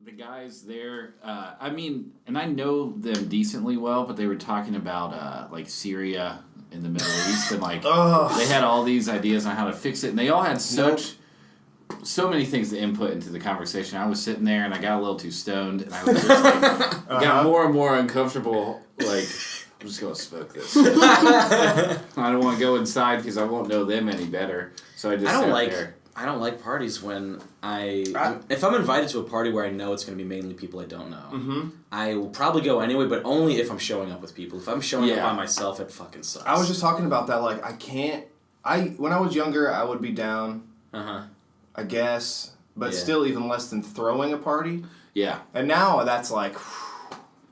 the guys there, I mean, and I know them decently well, but they were talking about, like, Syria in the Middle East, and, like, they had all these ideas on how to fix it, and they all had so many things to input into the conversation. I was sitting there, and I got a little too stoned, and I was just, like, got more and more uncomfortable, like... I'm just going to smoke this. I don't want to go inside because I won't know them any better. So I just sat there. I don't like parties when if I'm invited to a party where I know it's going to be mainly people I don't know, I will probably go anyway, but only if I'm showing up with people. If I'm showing up by myself, it fucking sucks. I was just talking about that. Like, when I was younger, I would be down, I guess, but still even less than throwing a party. Yeah. And now that's like,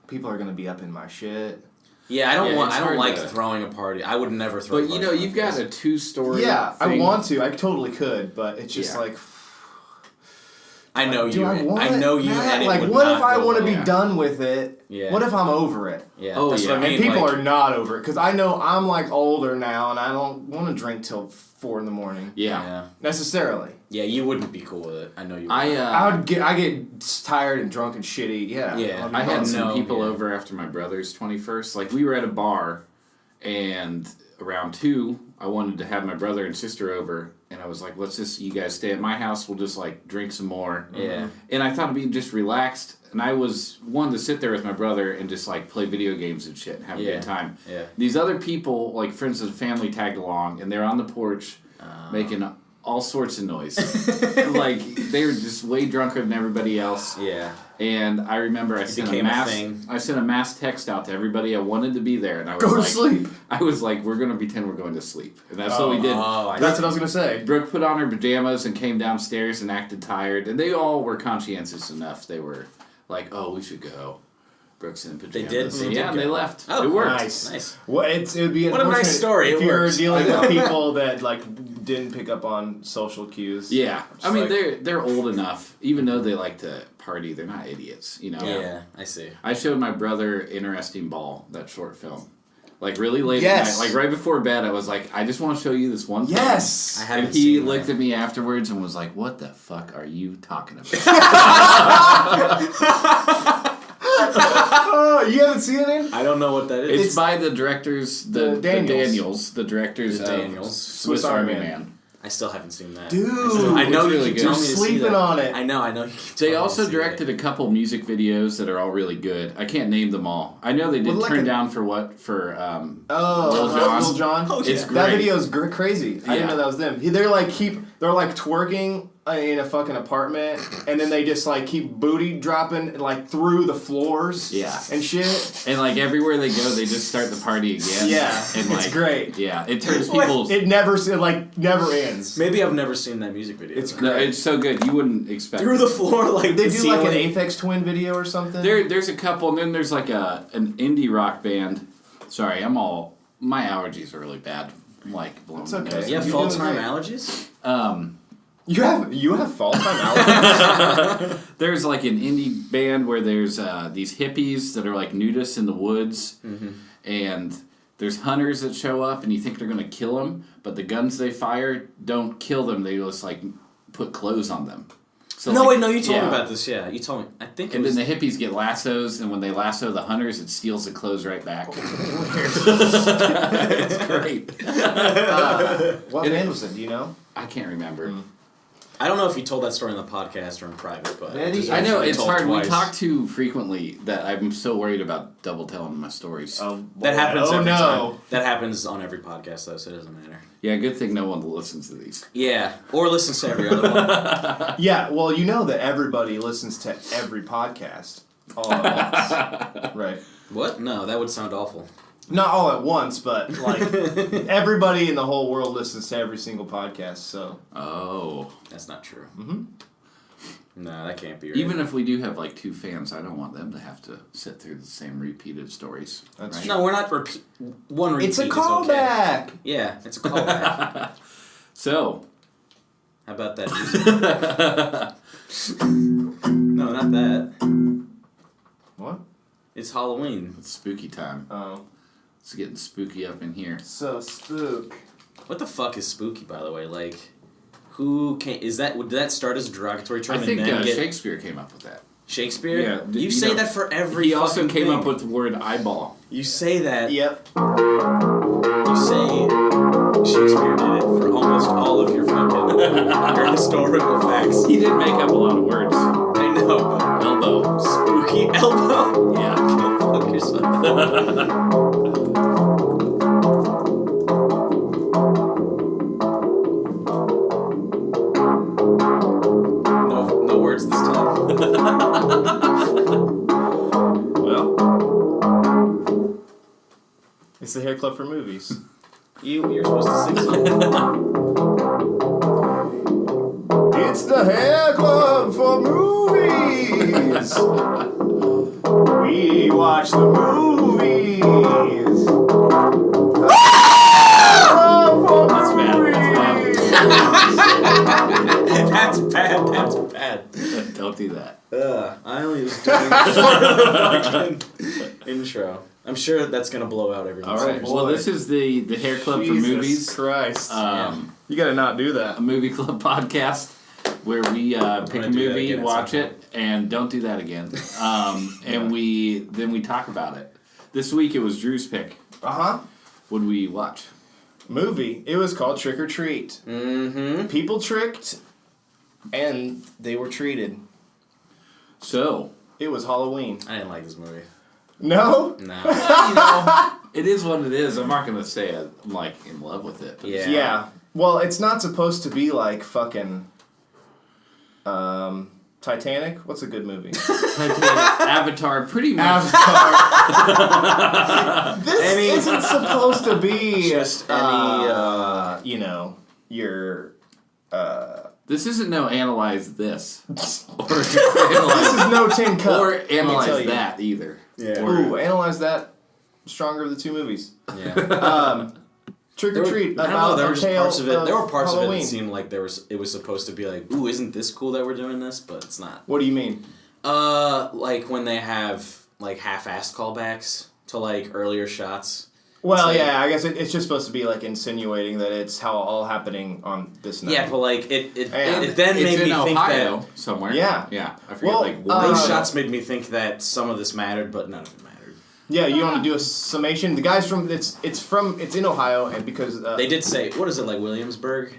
people are going to be up in my shit. Yeah, I don't like throwing a party. I would never throw a party. But, you know, you've got a 2-story thing. I want to. I totally could, but it's just like... I know you. I know you and it like, would what not if I go want to well. be done with it? Yeah. What if I'm over it? Yeah. Oh, that's yeah. what I mean. And people are not over it, because I know I'm, like, older now, and I don't want to drink till 4 in the morning. Yeah. Necessarily. Yeah, you wouldn't be cool with it. I know you would. I get tired and drunk and shitty. Yeah. I had some people over after my brother's 21st. Like, we were at a bar, and around 2, I wanted to have my brother and sister over, and I was like, you guys stay at my house, we'll just, like, drink some more. Yeah. And I thought it'd be just relaxed, and I wanted to sit there with my brother and just, like, play video games and shit and have a good time. Yeah. These other people, like, friends and family tagged along, and they're on the porch making all sorts of noise. Like, they were just way drunker than everybody else. Yeah. And I remember I sent a mass text out to everybody. I wanted to be there, and I was Go to sleep. I was like, we're going to pretend we're going to sleep. And that's what we did. That's what I was going to say. Brooke put on her pajamas and came downstairs and acted tired. And they all were conscientious enough. They were like, oh, we should go. Brooks in pajamas. They did. And they left. Oh, it worked. Nice. Well, it would be what a nice story. If you're dealing with people that like didn't pick up on social cues. Yeah, I mean they're old enough. Even though they like to party, they're not idiots. You know. Yeah, I see. I showed my brother Interesting Ball, that short film. Like really late at night, like right before bed, I was like, I just want to show you this one thing. Yes! I haven't and he seen looked that. at me afterwards and was like, what the fuck are you talking about? Oh, you haven't seen it? I don't know what that is. It's by the directors, the Daniels. The directors The of Daniels. Swiss Army Man. I still haven't seen that. Dude, I know it's you really keep good. telling me to see Sleeping that. on it. I know you keep They telling me also to see directed a couple music videos that are all really good. I can't name them all. I know they did Turn Down for what? For Lil Jon. Oh, It's yeah. great. That video is crazy. I didn't know that was them. They're like twerking in a fucking apartment, and then they just like keep booty dropping like through the floors. Yeah. And shit. And like everywhere they go, they just start the party again. Yeah. And It's great. Yeah, it turns people. It never ends. Maybe I've never seen that music video. It's though. No, it's so good. You wouldn't expect Through the floor, like They the do like an ceiling. Aphex Twin video or something. There's a couple, and then there's like an indie rock band. Sorry, my allergies are really bad. I'm like blowing my okay. nose. You have You're full-time doing allergies? You have fall time allergies. There's like an indie band where there's these hippies that are like nudists in the woods, and there's hunters that show up, and you think they're gonna kill them, but the guns they fire don't kill them. They just like put clothes on them. So, you told me yeah. about this, yeah. You told me. I think it And was... then the hippies get lassos, and when they lasso the hunters, it steals the clothes right back. It's great. What band was it? Do you know? I can't remember. I don't know if you told that story in the podcast or in private, but... I know, it's told hard. twice. We talk too frequently that I'm so worried about double telling my stories. That happens every no. time. That happens on every podcast, though, so it doesn't matter. Yeah, good thing no one listens to these. Yeah, or listens to every other one. Yeah, well, you know that everybody listens to every podcast all at once. Right. What? No, that would sound awful. Not all at once, but like everybody in the whole world listens to every single podcast, so. Oh. That's not true. Mm-hmm. No, that can't be right. Even if we do have like 2 fans, I don't want them to have to sit through the same repeated stories. That's right? No, we're not one repeat It's a is callback! okay. Yeah, it's a callback. So. How about that music? No, not that. What? It's Halloween. It's spooky time. Oh. It's getting spooky up in here. So spook. What the fuck is spooky, by the way? Like, who came... Did that start as a derogatory term I think and then get... Shakespeare came up with that. Shakespeare? Yeah. You say that for every He also came thing. up with the word eyeball. You say that. Yep. You say Shakespeare did it for almost all of your fucking your historical facts. He did make up a lot of words. I know. Elbow. Spooky elbow. Yeah. Go fuck yourself. No words this time. Well, it's the Hair Club for movies. You're supposed to sing something. It's the Hair Club for movies. We watch the movies. That's bad. That's bad. That's bad. Don't do that. I only was doing it for the fucking intro. I'm sure that's gonna blow out everyone's All right. ears. Well, this is the Hair Club for Jesus movies. Christ. Yeah. You gotta not do that. A movie club podcast where we pick a do that movie, again at watch some it, and don't do that again. And we talk about it. This week it was Drew's pick. Uh-huh. What did we watch? Movie. It was called Trick or Treat. Mm-hmm. People tricked, and they were treated. So, It was Halloween. I didn't like this movie. No? No. you know, it is what it is. I'm not gonna say I'm like in love with it. Yeah. Yeah. Well, it's not supposed to be like fucking Titanic. What's a good movie? Avatar, pretty much. Avatar. This isn't supposed to be Just any, you know, your This isn't no analyze this or this analyze is no Tin Cup. or let me tell analyze you. that either. Yeah. Ooh, analyze that. Stronger of the two movies. Yeah. Trick or Treat. I don't know. There were just parts of it. There were parts Halloween. of it that seemed like it was supposed to be like, ooh, isn't this cool that we're doing this? But it's not. What do you mean? Like when they have like half-assed callbacks to like earlier shots. Well, like, yeah, I guess it's just supposed to be like insinuating that it's how all happening on this night. Yeah, but like it then It's made in me think Ohio that somewhere. Yeah. Yeah. I forget Well, like those shots made me think that some of this mattered, but none of it mattered. Yeah, you want to do a summation? The guy's from it's in Ohio, and because They did say, what is it, like Williamsburg?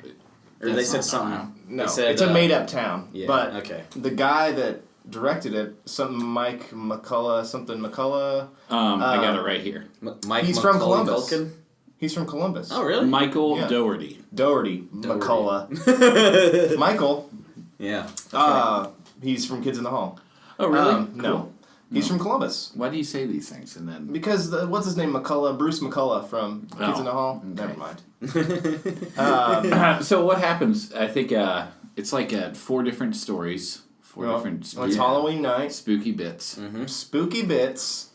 Or they That's said not something. Ohio. no, They said, it's a made up town. Yeah. But okay. the guy that directed it, something Mike McCullough, something McCullough. I got it right here. Mike He's from Macaulay Columbus. Culkin? He's from Columbus. Oh, really? Michael Yeah. Dougherty. Doherty. McCullough. Michael. Yeah. He's from Kids in the Hall. Oh, really? No. He's from Columbus. Why do you say these things and then? Because what's his name? McCullough, Bruce McCullough from Kids in the Hall. Okay. Never mind. So what happens? I think it's like 4 different stories, 4 different It's Halloween night. spooky bits. Mm-hmm. Spooky bits.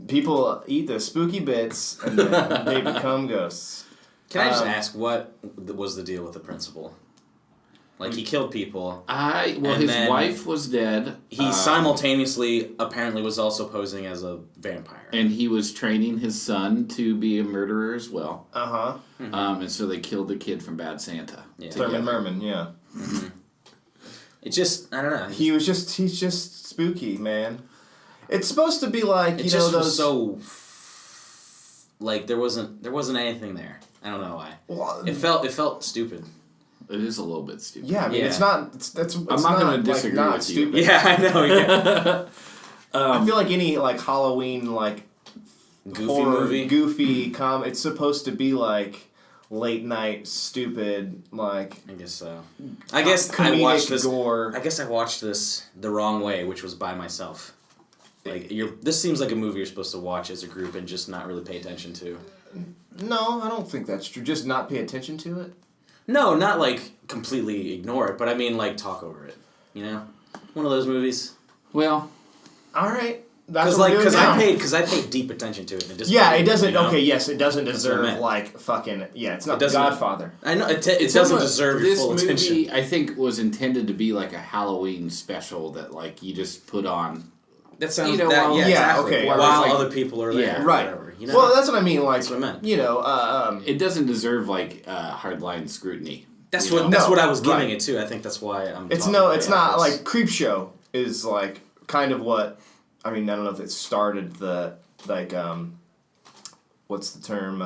People eat the spooky bits and then they become ghosts. Can I just ask, what was the deal with the principal? Like, he killed people. His wife was dead. He simultaneously, apparently, was also posing as a vampire. And he was training his son to be a murderer as well. Uh-huh. And so they killed the kid from Bad Santa. Yeah. Thurman Merman, yeah. It just, I don't know. He's just spooky, man. It's supposed to be like, It you just know, was those... so, like, there wasn't anything there. I don't know why. Well, It felt stupid. It is a little bit stupid. yeah, I mean, Yeah. it's not... It's I'm not going to disagree not with stupid. you. Yeah, I know, yeah. I feel like any, like, Halloween, like, Goofy horror, movie. goofy it's supposed to be, like, late night, stupid, like... I guess so. I guess I comedic watched this. gore. I guess I watched this the wrong way, which was by myself. Like, this seems like a movie you're supposed to watch as a group and just not really pay attention to. No, I don't think that's true. Just not pay attention to it? No, not like completely ignore it, but I mean like talk over it. You know, one of those movies. Well, all right. That's Because I paid deep attention to it. And it doesn't. You know? Okay, yes, it doesn't what I deserve meant. like fucking. Yeah, it's not It The doesn't- Godfather. I know it doesn't deserve your full This attention. movie, I think, was intended to be like a Halloween special that like you just put on. That sounds. You know, that, well, yeah, yeah, exactly. okay. While Whereas, like- other people are there, Yeah. or Right. whatever. You know? Well, that's what I mean. Like, That's what I meant. you know, It doesn't deserve like hardline scrutiny. That's you what know? that's No, what I was giving right. it to. I think that's why I'm. it's talking no, about it's it not like this. like Creep Show. is like kind of what I mean. I don't know if it started the like what's the term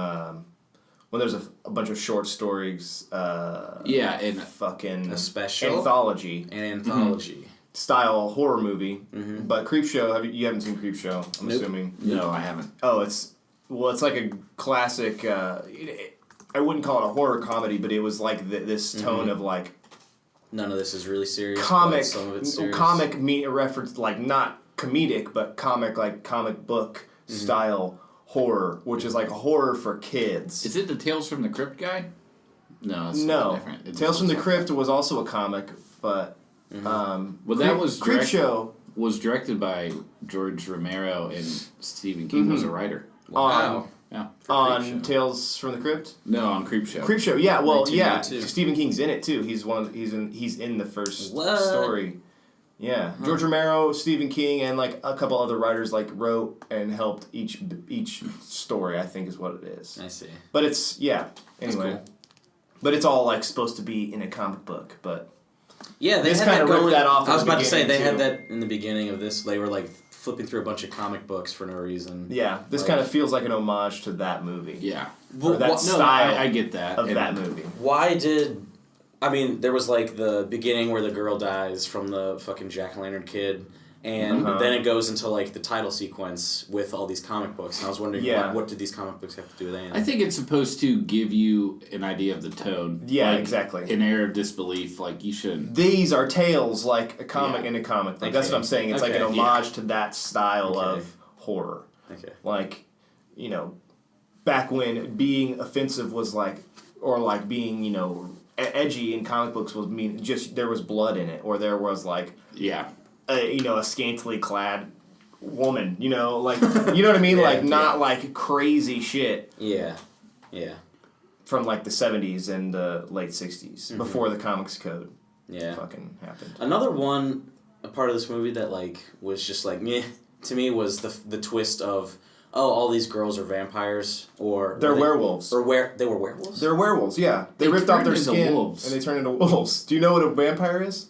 when there's a bunch of short stories. And fucking a special anthology. An anthology style horror movie. But Creepshow, you haven't seen Creepshow, I'm assuming. No, I haven't. Oh, it's like a classic. I wouldn't call it a horror comedy, but it was like this tone of like. None of this is really serious. Comic, some of it's serious. Comic reference like not comedic, but comic like comic book style horror, which is like horror for kids. Is it the Tales from the Crypt guy? No, it's different. Tales from the Crypt was also a comic, but that was Creepshow was directed by George Romero, and Stephen King was a writer. Wow. On Tales from the Crypt? No, on Creepshow. Creepshow, yeah. Well, yeah. Stephen King's in it too. He's in the first story. Yeah, George Romero, Stephen King, and like a couple other writers like wrote and helped each story. I think is what it is. I see. But it's anyway. That's cool. But it's all like supposed to be in a comic book, but yeah, they this had kind of ripped that off. I was about to say they had that in the beginning of this. They were like flipping through a bunch of comic books for no reason. Yeah, this kind of feels like an homage to that movie. Yeah, style. I get that of that movie. Why did? I mean, there was like the beginning where the girl dies from the fucking jack-o'-lantern kid, and then it goes into like the title sequence with all these comic books. And I was wondering, what did these comic books have to do with anything? I think it's supposed to give you an idea of the tone. Yeah, like, exactly. An air of disbelief, like you shouldn't. These are tales like a comic in a comic. Like that's what I'm saying. It's like an homage to that style of horror. Okay. Like, back when being offensive was like, or like being, edgy in comic books was just there was blood in it, or there was like a scantily clad woman, like you know what I mean, like not like crazy shit. Yeah. From like the 70s and the late 60s before the comics code. Fucking happened. Another one, a part of this movie that like was just like meh to me was the twist of. Oh, all these girls are vampires, or they're werewolves, or they were werewolves. They're werewolves, yeah. They ripped off their skin and they turned into wolves. Do you know what a vampire is?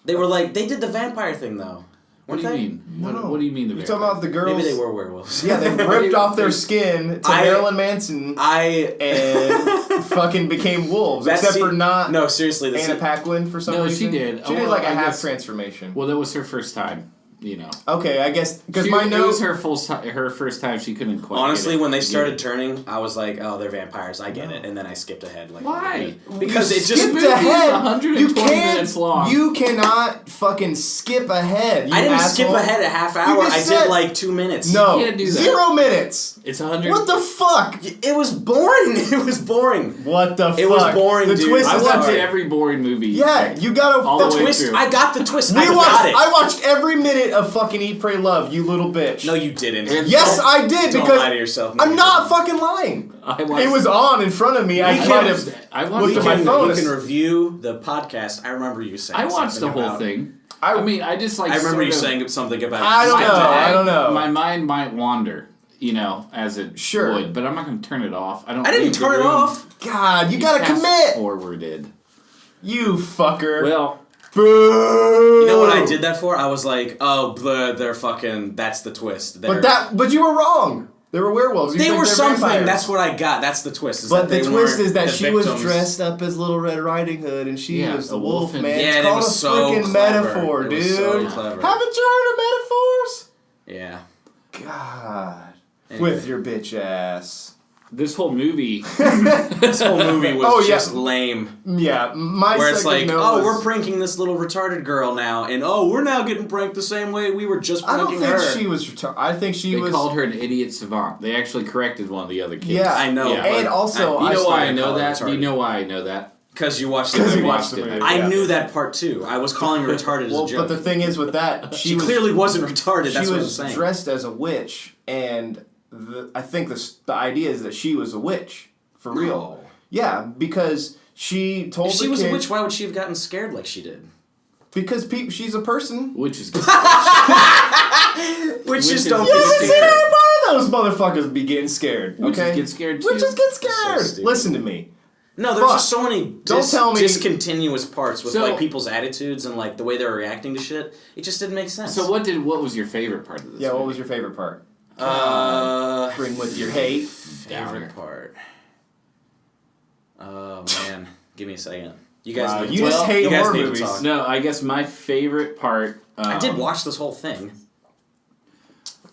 They were like they did the vampire thing though. What do you mean? No. What do you mean the vampire? You're talking about the girls? Maybe they were werewolves. Yeah, they ripped off their skin to Marilyn Manson and fucking became wolves. Except for not. No, seriously, Anna Paquin for some reason. No, she did. She did like a half transformation. Well, that was her first time. Okay, I guess because it was her first time. She couldn't quite. Honestly, when they started turning, I was like, "Oh, they're vampires." I get it, and then I skipped ahead. Like, why? Because it just skipped ahead. 120 minutes long. You cannot fucking skip ahead. I didn't skip ahead a half hour. I did like 2 minutes. No, you can't do that. 0 minutes. It's 100. What the fuck? It was boring. It was boring. What the fuck? It was boring, the dude. twist I watched every boring movie. Yeah, you gotta. The twist. Through. I got the twist. I watched every minute of fucking Eat, Pray, Love. You little bitch. No, you didn't. Yes, I did. Don't because lie to yourself. I'm not fucking lying. It was on in front of me. I looked at my phone. You can review the podcast. I remember you saying. I watched the whole thing. I just like. I remember you saying something about. I don't know. My mind might wander. As it would, but I'm not going to turn it off. I didn't turn it off. God, you gotta commit. Forwarded. You fucker. Well, boo. You know what I did that for? I was like, oh, they're fucking. That's the twist. But you were wrong. They were werewolves. They were something. Vampires. That's what I got. That's the twist. But the twist is that she was dressed up as Little Red Riding Hood, and she was the wolf, man. Yeah, it's called a freaking metaphor, dude. So clever. Haven't you heard of metaphors? Yeah. God. Anyway. With your bitch ass. This whole movie was just lame. Yeah, where it's like, we're pranking this little retarded girl now, and we're now getting pranked the same way we were just pranking her. I don't think she was retarded. I think they called her an idiot savant. They actually corrected one of the other kids. Yeah, I know. Yeah. And also, you know why I know that? Do you know why I know that? Because you watched the movie. I knew that part too. I was calling her retarded as a joke. But the thing is with that, she clearly wasn't retarded. That's what I'm saying. She was dressed as a witch, and I think the idea is that she was a witch for real. No. Yeah, because she told if she was a witch, why would she have gotten scared like she did? Because she's a person. Witches don't get scared. Those motherfuckers be getting scared. Okay, Witches get scared too. Witches get scared. So listen to me. No, there's just so many tell me discontinuous parts with like people's attitudes and like the way they were reacting to shit. It just didn't make sense. So what was your favorite part of this? Yeah, what was your favorite part? Bring with your hate. Favorite part. Oh man, give me a second. You guys, you just hate horror movies. No, I guess my favorite part. I did watch this whole thing.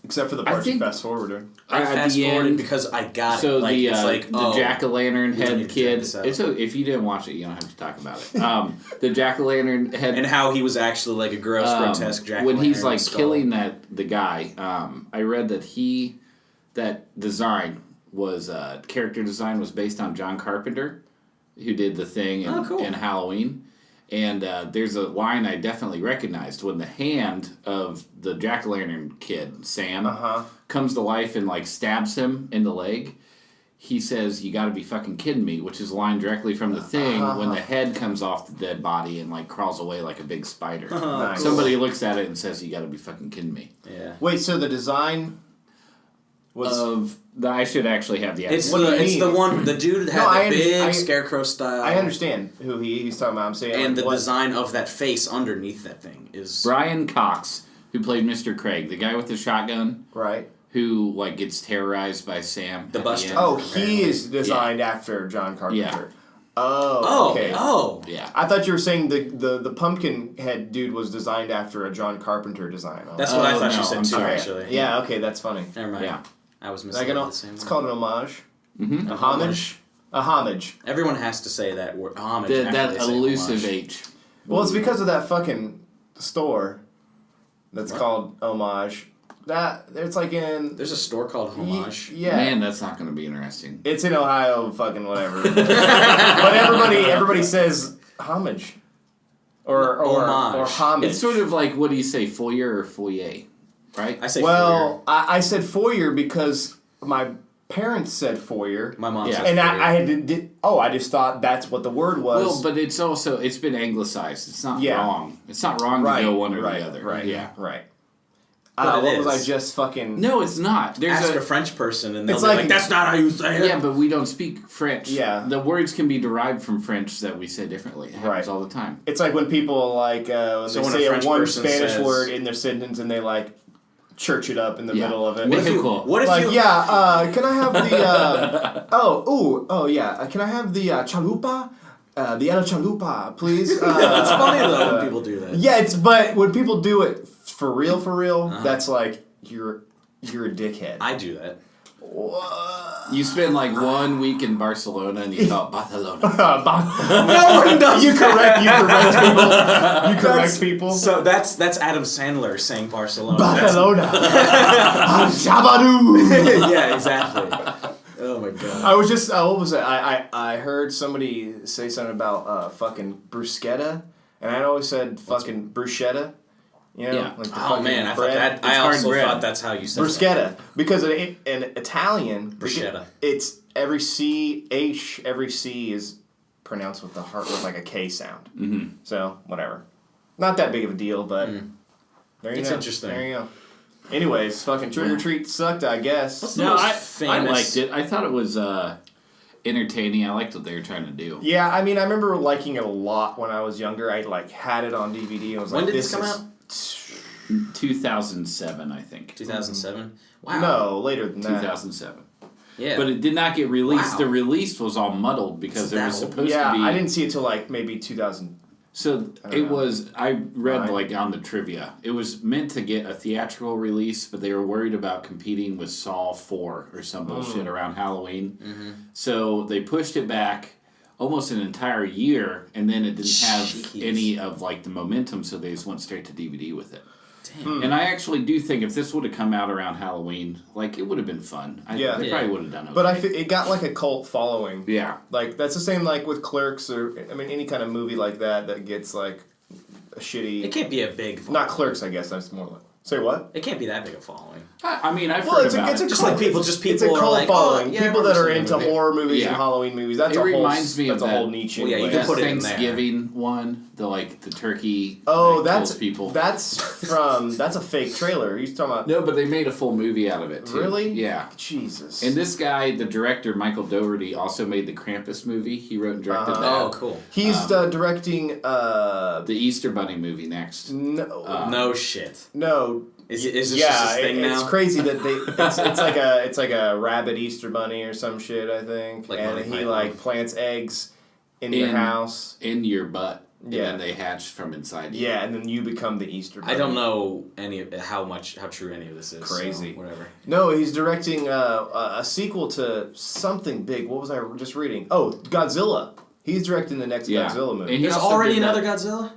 Except for the part you fast forwarded. I fast forwarded because I got it. Like, the it's like the jack-o'-lantern head kid. If you didn't watch it, you don't have to talk about it. The jack-o'-lantern head and how he was actually like a gross, grotesque jack-o'-lantern. When he's like killing the guy, I read that design was character design was based on John Carpenter, who did The Thing and Halloween. And there's a line I definitely recognized when the hand of the jack-o'-lantern kid, Sam, comes to life and like stabs him in the leg. He says, "You got to be fucking kidding me," which is a line directly from The Thing when the head comes off the dead body and like crawls away like a big spider. Nice. Somebody looks at it and says, "You got to be fucking kidding me." Yeah. Wait, so the design was I should actually have the. It's the one the dude had the big scarecrow style. I understand who he's talking about. I'm saying, and the design of that face underneath that thing is Brian Cox, who played Mr. Craig, the guy with the shotgun, right? Who like gets terrorized by Sam. The Buster. He is designed after John Carpenter. Yeah. Oh, okay. Oh, yeah. I thought you were saying the pumpkin head dude was designed after a John Carpenter design. That's what I thought you said too. Actually, yeah. Okay, that's funny. Never mind. Yeah. I was missing the same. It's called an homage. Mm-hmm. A homage. A homage. Everyone has to say that word. Homage. That elusive H. Well, it's because of that fucking store that's called Homage. That it's like in. There's a store called Homage. Yeah. Man, that's not going to be interesting. It's in Ohio. Fucking whatever. But everybody says homage. Or homage. It's sort of like, what do you say, foyer or foyer? Right? I say foyer. I said foyer because my parents said foyer. My mom said and foyer. I just thought that's what the word was. Well, but it's been anglicized. It's not wrong. It's not wrong to go one or the other. Right. Yeah. Right. What was I just fucking... No, it's not. Ask a French person and they'll be like, that's not how you say it. Yeah, but we don't speak French. Yeah. The words can be derived from French that we say differently. It happens all the time. It's like when people like, when they say one Spanish word in their sentence and they like church it up in the middle of it. What if you... can I have the... can I have the chalupa? The El Chalupa, please. That's funny though when people do that. Yeah, but when people do it for real, that's like you're a dickhead. I do that. What? You spend like 1 week in Barcelona and you call it Barcelona. No one does. You correct people. You correct people. So that's Adam Sandler saying Barcelona. Barcelona. Shabadoo. Yeah, exactly. Oh my god! I was just what was it? I heard somebody say something about fucking bruschetta, and I always said fucking bruschetta. You know, yeah. Like the I thought that. I also thought that's how you said bruschetta because in Italian bruschetta. It's every C is pronounced with like a K sound. Mm-hmm. So whatever, not that big of a deal, but there you go. It's interesting. There you go. Anyways, fucking Trick or Treat sucked, I guess. I liked it. I thought it was entertaining. I liked what they were trying to do. Yeah, I mean, I remember liking it a lot when I was younger. I had it on DVD. And was when like, did this come out? 2007, I think. 2007? Wow. No, later than that. 2007. Yeah. But it did not get released. Wow. The release was all muddled because there was supposed to be... Yeah, I didn't see it till maybe 2000. So I read on the trivia, it was meant to get a theatrical release, but they were worried about competing with Saw 4 or some bullshit around Halloween. Mm-hmm. So they pushed it back almost an entire year, and then it didn't have any of the momentum, so they just went straight to DVD with it. Damn. And I actually do think if this would have come out around Halloween, it would have been fun. They probably would have done it. But it got a cult following. Yeah. That's the same with Clerks or, any kind of movie like that gets a shitty... It can't be a big... Not Clerks, I guess. That's more like... Say what? It can't be that big a following. I mean, I've heard about it. Just like people It's a cult following. People that are into horror movies and Halloween movies. That's a whole niche. Well, yeah, you can put it in there. Thanksgiving one, the turkey. Oh, kills people. That's a fake trailer. He's talking about. No, but they made a full movie out of it too. Really? Yeah. Jesus. And this guy, the director Michael Dougherty, also made the Krampus movie. He wrote and directed that. Oh, cool. He's directing the Easter Bunny movie next. No shit. No. Is this just his thing now? It's crazy that it's like a rabbit Easter bunny or some shit, I think. And he plants eggs in your house. In your butt. Yeah. And then they hatch from inside you. Yeah, and then you become the Easter bunny. I don't know how true any of this is. Crazy. So whatever. No, he's directing a sequel to something big. What was I just reading? Oh, Godzilla. He's directing the next Godzilla movie. And there's already another Godzilla?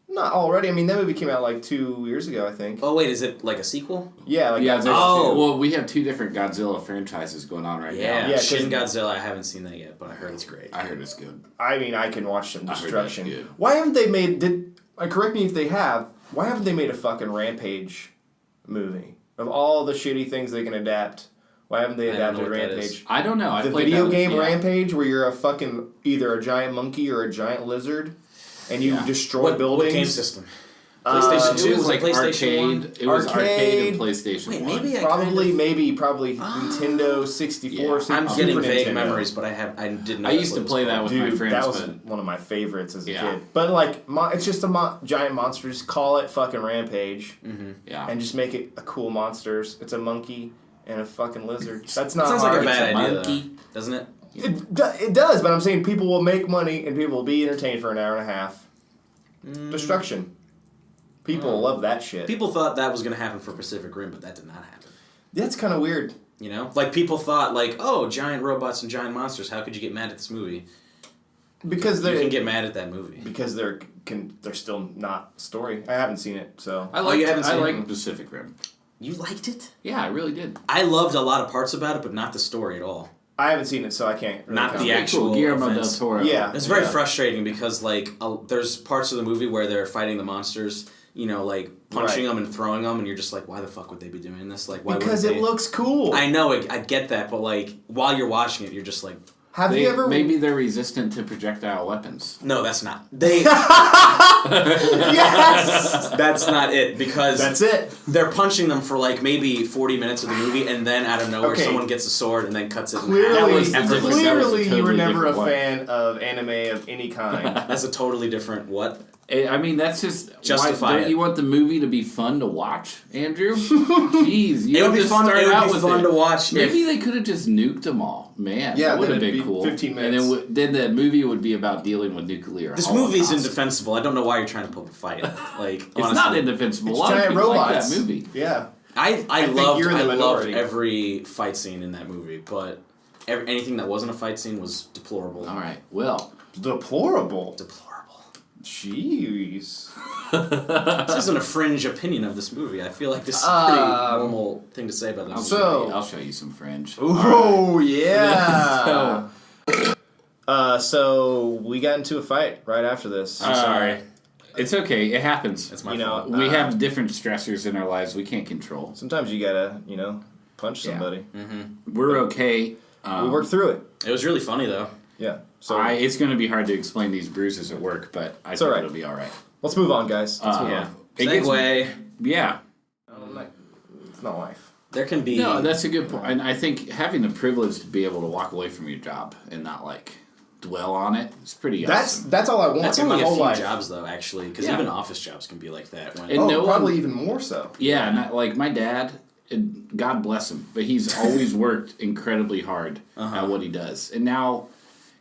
Not already. I mean, that movie came out 2 years ago, I think. Oh, wait, is it like a sequel? Yeah, Godzilla. Well, we have 2 different Godzilla franchises going on right now. Yeah, Shin Godzilla, I haven't seen that yet, but I heard it's great. I heard it's good. I mean, I can watch some destruction. Good. Why haven't they made... correct me if they have. Why haven't they made a fucking Rampage movie? Of all the shitty things they can adapt, why haven't they adapted Rampage? I don't know. The video game Rampage, where you're a fucking... either a giant monkey or a giant lizard... And you destroy buildings. What game system? PlayStation 2 was like PlayStation arcade. 1? It was arcade and PlayStation 1. Maybe probably Nintendo 64. Yeah. I'm getting vague memories, but I didn't know. I used to play that with my friends. That was one of my favorites as a kid. But it's just a giant monster. Just call it fucking Rampage. Mm-hmm. Yeah. And just make it a cool monsters. It's a monkey and a fucking lizard. That's not sounds hard. like a bad idea, though, doesn't it? It does, but I'm saying people will make money and people will be entertained for an hour and a half. Destruction. People love that shit. People thought that was going to happen for Pacific Rim, but that did not happen. That's kind of weird. You know? People thought, giant robots and giant monsters, how could you get mad at this movie? Because you can get mad at that movie. Because they're still not story. I haven't seen it, so... I like Pacific Rim. You liked it? Yeah, I really did. I loved a lot of parts about it, but not the story at all. I haven't seen it, so I can't. Really not the actual Guillermo del Toro. Yeah, it's very frustrating because there's parts of the movie where they're fighting the monsters, punching them and throwing them, and you're just like, why the fuck would they be doing this? Why? Because it looks cool. I know, I get that, but while you're watching it, you're just like. Have you ever? Maybe they're resistant to projectile weapons. No, that's not. They. Yes. That's not it because. That's it. They're punching them for maybe 40 minutes of the movie, and then out of nowhere, someone gets a sword and then cuts it in half. Clearly, you were never a fan of anime of any kind. That's a totally different what. I mean, that's just justify. Don't you want the movie to be fun to watch, Andrew? Jeez, it would be fun. It would be fun to watch. Maybe they could have just nuked them all. Man, yeah, that would have been cool. 15 minutes, and then the movie would be about dealing with nuclear. This movie's indefensible. I don't know why you're trying to poke a fight. It's not indefensible. It's a lot of people robots. like that movie. Yeah, I loved every fight scene in that movie, but anything that wasn't a fight scene was deplorable. All right, well, deplorable. Jeez. This isn't a fringe opinion of this movie. I feel like this is a pretty normal thing to say about this movie. I'll show you some fringe. Oh, right. Yeah. So we got into a fight right after this. I'm sorry. It's okay. It happens. It's my fault. We have different stressors in our lives we can't control. Sometimes you gotta, punch somebody. Yeah. Mm-hmm. We're okay. We worked through it. It was really funny, though. Yeah. So it's going to be hard to explain these bruises at work, but I think it'll be all right. Let's move on, guys. Let's move on. Segue. Yeah. It's not life. There can be... No, that's a good point. And I think having the privilege to be able to walk away from your job and not, dwell on it is pretty awesome. That's all I want that's in my whole life. That's only a few jobs, though, actually, because even office jobs can be like that. Probably even more so. Yeah, and my dad... God bless him, but he's always worked incredibly hard at what he does. And now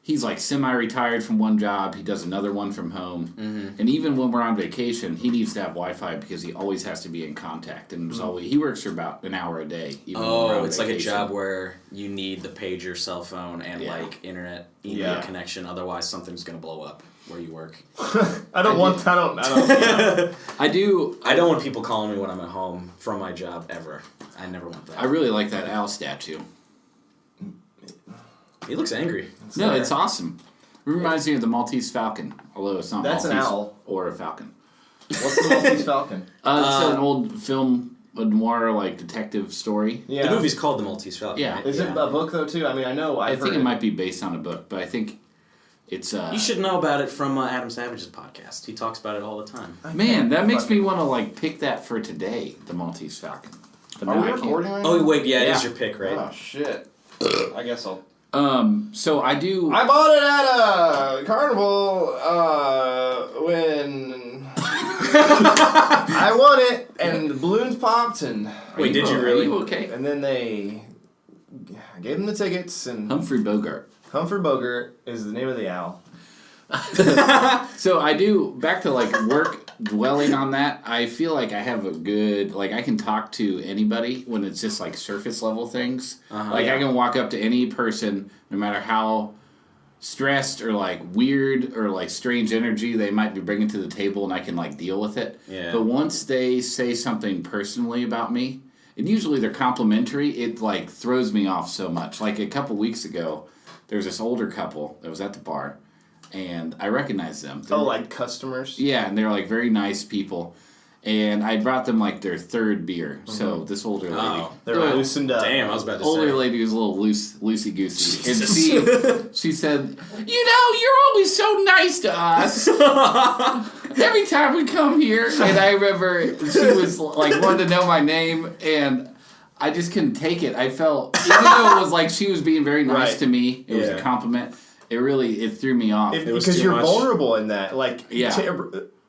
he's semi-retired from one job. He does another one from home. Mm-hmm. And even when we're on vacation, he needs to have Wi-Fi because he always has to be in contact. And he works for about an hour a day. Even when we're on it's vacation. like a job where you need the pager, cell phone, and internet email connection. Otherwise, something's going to blow up where you work. I don't. I do. I don't want people calling me when I'm at home from my job ever. I never want that. I really like that owl statue. He looks angry. It's awesome. It reminds me of the Maltese Falcon, although it's not That's Maltese an owl. or a falcon. What's the Maltese Falcon? It's an old film, a noir like detective story. Yeah. The movie's called The Maltese Falcon. Yeah. Right? Is it a book though too? I mean, I know. I think it might be based on a book, but I think it's. You should know about it from Adam Savage's podcast. He talks about it all the time. Man, that makes me want to like pick that for today. The Maltese Falcon. But are we recording right now? Oh wait, yeah, it is your pick, right? Oh shit. I guess I'll. So I do. I bought it at a carnival when I won it, and the balloons popped, and wait, did you really? Are you okay? And then they gave them the tickets, and Humphrey Bogart. Humphrey Bogart is the name of the owl. So I do, back to like work, dwelling on that, I feel like I have a good, like I can talk to anybody when it's just like surface level things. I can walk up to any person, no matter how stressed or like weird or like strange energy they might be bringing to the table, and I can like deal with it. Yeah. But once they say something personally about me, and usually they're complimentary, it like throws me off so much. Like a couple weeks ago, there was this older couple that was at the bar, and I recognized them. Like customers? Yeah, and they're like very nice people. And I brought them like their third beer. Mm-hmm. So this older lady. They're loosened up. Damn, I was about to older say. lady was a little loosey-goosey. And she said, you're always so nice to us. Every time we come here. And I remember she was like wanted to know my name, and I just couldn't take it. I felt, even though it was like she was being very nice to me, it was a compliment. It threw me off. Because you're vulnerable in that. Like,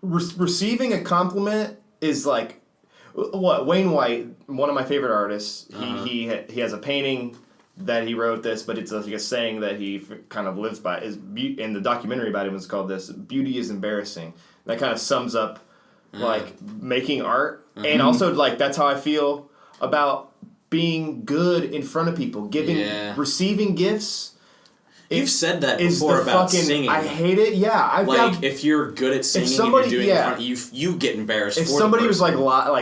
receiving a compliment is like, what, Wayne White, one of my favorite artists, he has a painting that he wrote this, but it's like a saying that he kind of lives by. And the documentary about him is called this, "Beauty is Embarrassing." That kind of sums up, like, making art. And also, like, that's how I feel about being good in front of people. Receiving gifts. You've said that before about singing. I hate it. Yeah, if you're good at singing and you're doing it in front of you get embarrassed. If somebody was like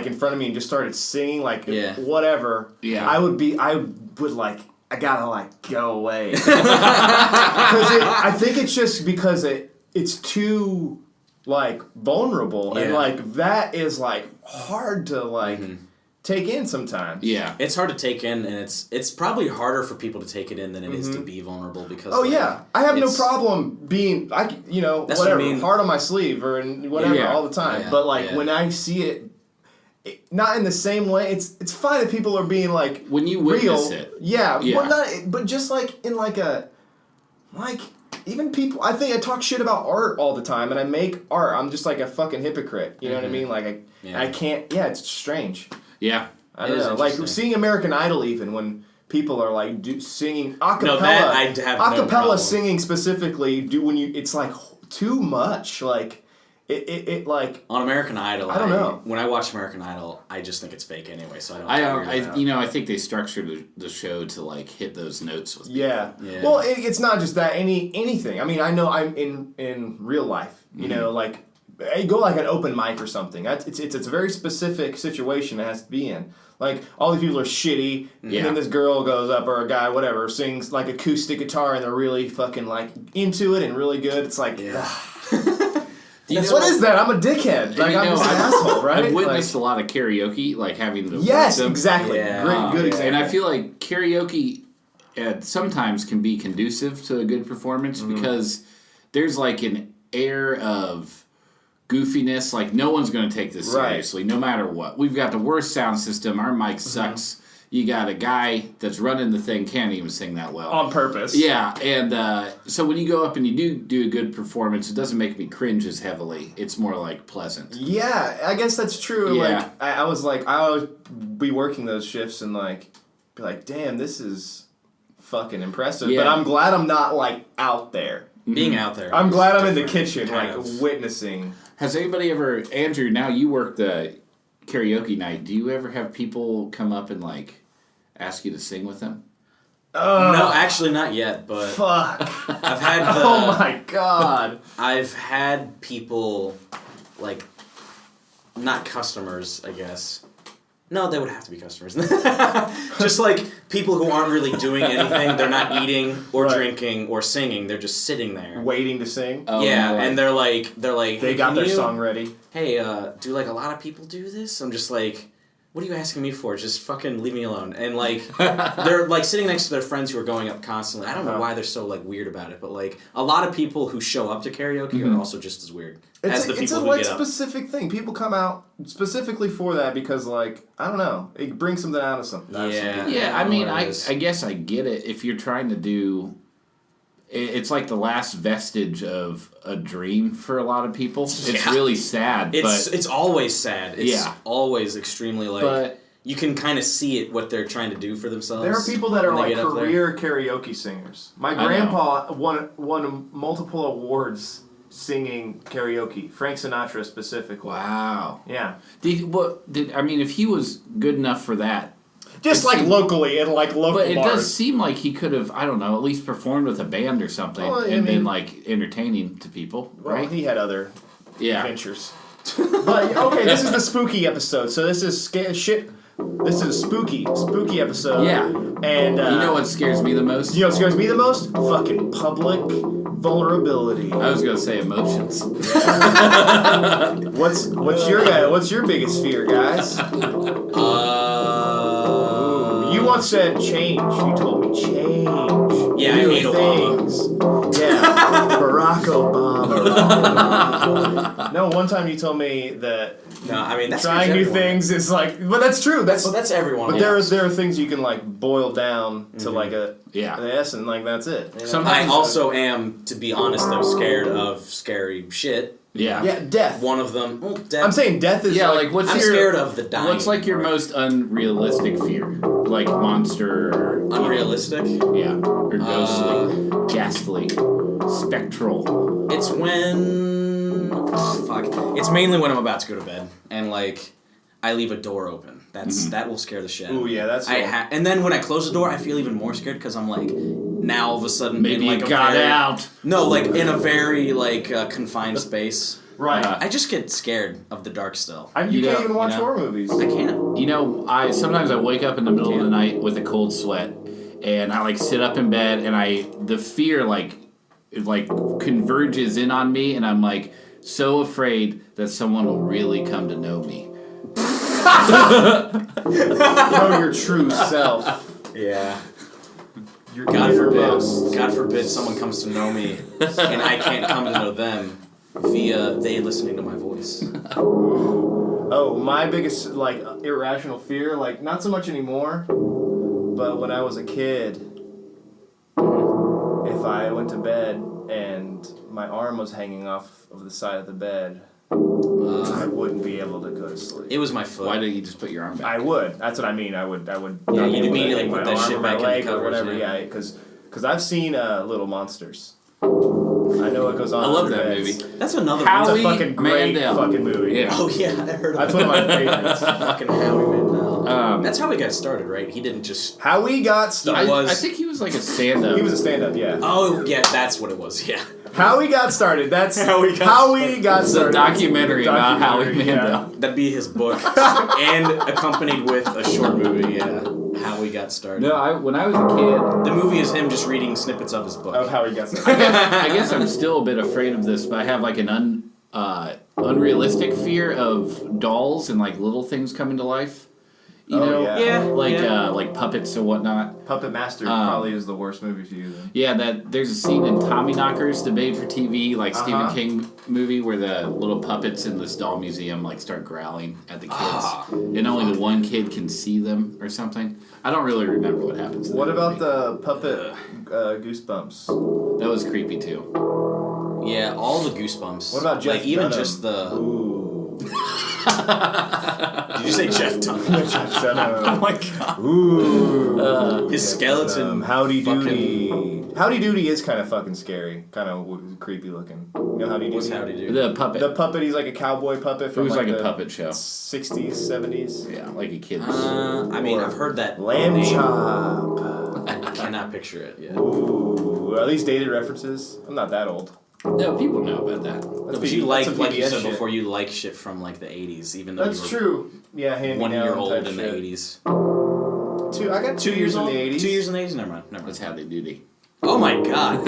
in front of me and just started singing whatever, I would like I gotta like go away. I think it's just because it's too like vulnerable and like that is like hard to like. Take in sometimes. Yeah, it's hard to take in, and it's probably harder for people to take it in than it is to be vulnerable because. I have no problem being whatever hard on my sleeve or whatever all the time. But like when I see it, not in the same way. It's fine if people are being like when you witness it. But just like in like a even people. I think I talk shit about art all the time, and I make art. I'm just like a fucking hypocrite. You know what I mean? Like I can't. Yeah, it's strange. Yeah, I don't know. Like seeing American Idol, even when people are like singing acapella, no, that I have no problem. Singing specifically, it's like too much. Like it like on American Idol. I don't know. When I watch American Idol, I just think it's fake anyway. So I think they structured the show to like hit those notes with people. Yeah. Well, it's not just that anything. I mean, I know I'm in real life. You know, like. You go like an open mic or something. It's a very specific situation it has to be in. Like all these people are shitty, and then this girl goes up or a guy, whatever, sings like acoustic guitar, and they're really fucking like into it and really good. It's like, what is that? I'm a dickhead. Like I'm just an asshole, right? I've witnessed a lot of karaoke, like having the exactly. Yeah. Good example. And I feel like karaoke sometimes can be conducive to a good performance because there's like an air of goofiness, like no one's going to take this seriously, no matter what. We've got the worst sound system. Our mic sucks. You got a guy that's running the thing, can't even sing that well. On purpose. Yeah, and so when you go up and you do a good performance, it doesn't make me cringe as heavily. It's more like pleasant. Yeah, I guess that's true. Yeah. Like I was like, I always be working those shifts and like be like, damn, this is fucking impressive. Yeah. But I'm glad I'm not like out there. Being out there. I'm glad I'm in the kitchen, like witnessing. Has anybody ever, Andrew, now you work the karaoke night, do you ever have people come up and like ask you to sing with them? No, actually not yet, but fuck. I've had oh my god. I've had people like not customers, I guess, No, they would have to be customers. Just like people who aren't really doing anything. They're not eating or drinking or singing. They're just sitting there. Waiting to sing? Oh, yeah, and they're like... They got their song ready. Hey, do like a lot of people do this? I'm just like... What are you asking me for? Just fucking leave me alone. And, like, they're, like, sitting next to their friends who are going up constantly. I don't know why they're so, like, weird about it, but, like, a lot of people who show up to karaoke are also just as weird as the people who get up. It's a, specific thing. People come out specifically for that because, like, I don't know. It brings something out of something. Yeah, I mean, I guess I get it. If you're trying to do... It's like the last vestige of a dream for a lot of people. It's really sad. It's always sad. It's always extremely you can kind of see it what they're trying to do for themselves. There are people that are like career karaoke singers. My grandpa won multiple awards singing karaoke. Frank Sinatra specifically. Wow. Yeah. If he was good enough for that. Just like locally in like local But it bars. does seem like he could have, I don't know, at least performed with a band or something and been like entertaining to people, right? Well, he had other adventures. But okay, this is the spooky episode. So this is shit. This is a spooky episode. Yeah. And you know what scares me the most? You know what scares me the most? Fucking public vulnerability. I was gonna say emotions. What's your biggest fear, guys? You once said change. You told me change. Yeah, New I hate things. Yeah, Barack Obama. No, one time you told me that. No, I mean that's trying new things is like, but that's true. That's everyone. But there are things you can like boil down to like an essence, like that's it. You know? I also am, to be honest though, scared of scary shit. Yeah. Yeah, death. One of them. Well, death. I'm saying death is I'm scared of the dying. What's like your most unrealistic fear? Like monster. Unrealistic? Yeah. Or ghostly. Ghastly. Spectral. It's when... fuck. It's mainly when I'm about to go to bed. And like, I leave a door open. That will scare the shit out of me. Ooh, yeah, that's... And then when I close the door, I feel even more scared because I'm like... Now all of a sudden, maybe in like you got out. No, like in a very like confined space. Right. I just get scared of the dark still. You can't even watch horror movies. I can't. You know, sometimes I wake up in the middle of the night with a cold sweat, and I like sit up in bed, and the fear like converges in on me, and I'm like so afraid that someone will really come to know me. Know your true self. Yeah. God forbid someone comes to know me and I can't come to know them via they listening to my voice. Oh, my biggest like irrational fear, like not so much anymore, but when I was a kid, if I went to bed and my arm was hanging off of the side of the bed, I wouldn't be able to go to sleep. It was my foot. Why don't you just put your arm back? I would. That's what I mean. I would. Yeah, you'd immediately put that shit back in the covers, or whatever. Yeah, because I've seen Little Monsters. I know what goes on. I love that beds. movie. That's another. It's a fucking great fucking movie. Yeah. Oh yeah, I heard. That's one of my favorites. Fucking Howie Mandel. That's how he got started, right? He didn't just. How he got started. I think he was like a stand-up. He was a stand-up. Yeah. Oh yeah, that's what it was. Yeah. How he got started. That's how he got started. It's a documentary about Howie Mandel. Yeah. That'd be his book, and accompanied with a short movie. Yeah, how he got started. No, when I was a kid, the movie is him just reading snippets of his book. Of how he got started. I guess I'm still a bit afraid of this, but I have like an unrealistic fear of dolls and like little things coming to life. You know, like puppets and whatnot. Puppet Master probably is the worst movie for you then. Yeah, there's a scene in Tommyknockers, the made for TV, like Stephen King movie, where the little puppets in this doll museum like start growling at the kids, and only the one kid can see them or something. I don't really remember what happens. What about the puppet Goosebumps? That was creepy too. Yeah, all the Goosebumps. What about Jeff like even Dunham? Just the. Ooh. Did you say Jeff Dunham? Jeff Dunham. Oh my god. Ooh. His skeleton. Howdy Doody. Howdy Doody is kind of fucking scary. Kind of creepy looking. You know Howdy Doody? What's Howdy Doody? The puppet. The puppet, he's like a cowboy puppet from it was like the a puppet show. 60s, 70s. Yeah, like a kid's. I mean, I've heard that. Lamb Chop. I cannot picture it yet. Ooh. Are these dated references? I'm not that old. No, people know about that. But you like you said before, you like shit from like the 80s, even though that's true. Yeah, 1 year old in the 80s. I got 2 years in the 80s. 2 years in the 80s? Never mind. That's Howdy Doody. Oh my god.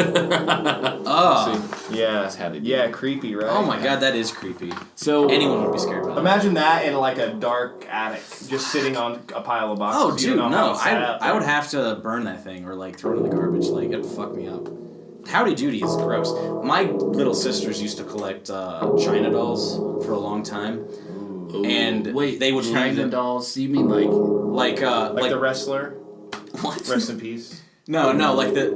Yeah. That's Howdy Doody. Yeah, creepy, right? Oh my god, that is creepy. So anyone would be scared about that. Imagine that in like a dark attic, just sitting on a pile of boxes. Oh, dude, no. I would have to burn that thing or like throw it in the garbage. Like, it'd fuck me up. Howdy Doody is gross. My little sisters used to collect China dolls for a long time. Ooh. And wait, they would China dolls? You mean like the wrestler? What? Rest in peace. No, like they're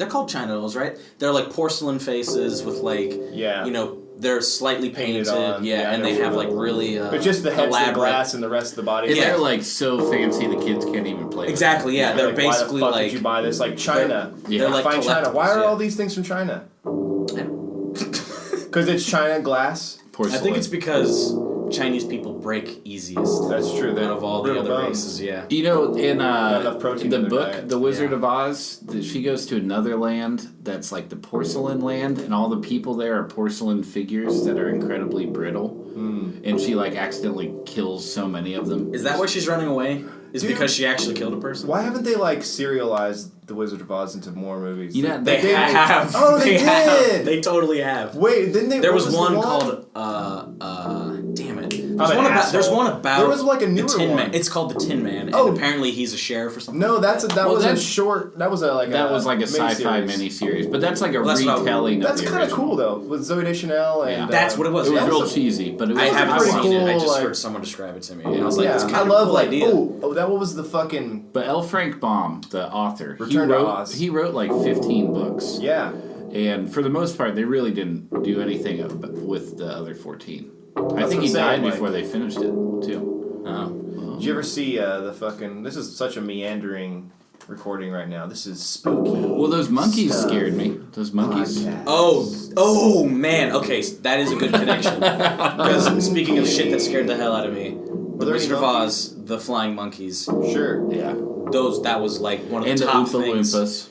called China dolls, right? They're like porcelain faces with like, you know, they're slightly painted on, and they have like really but just the head's the glass and the rest of the body. And they're like so fancy the kids can't even play. Exactly, yeah. They're like, basically why the fuck like did you buy this? Like China. They're like fine China. Why are all these things from China? Because it's China glass. Porcelain. I think it's because Chinese people break easiest. That's true. Out of all the other races, yeah. You know, in the book, diet. The Wizard of Oz, she goes to another land that's like the porcelain land, and all the people there are porcelain figures that are incredibly brittle. And she like accidentally kills so many of them. Is that why she's running away? Because she actually killed a person? Why haven't they like serialized The Wizard of Oz into more movies? You know, they have. Oh, they did. They totally have. Wait, didn't they? There was one called damn it. There's one about there was like a newer the Tin one. Man. It's called the Tin Man, and apparently he's a sheriff or something. No, that was a short. That was like a sci-fi miniseries, but that's like a retelling. That's kind of cool though, with Zooey Deschanel and that's what it was. It was real cheesy, but it was I haven't seen cool, it. I just heard someone describe it to me, and I was like, "It's kind I of love cool idea." That was the fucking. But L. Frank Baum, the author, he wrote like 15 books. Yeah. And for the most part, they really didn't do anything with the other 14. I think he died before they finished it, too. Did you ever see the fucking... This is such a meandering recording right now. This is spooky. Well, those monkeys scared me. Those monkeys. Oh, man. Okay, that is a good connection. Because speaking of shit that scared the hell out of me, The Wizard of Oz, the flying monkeys. Sure. Yeah. That was like one of and the top Oompa things. Loompas.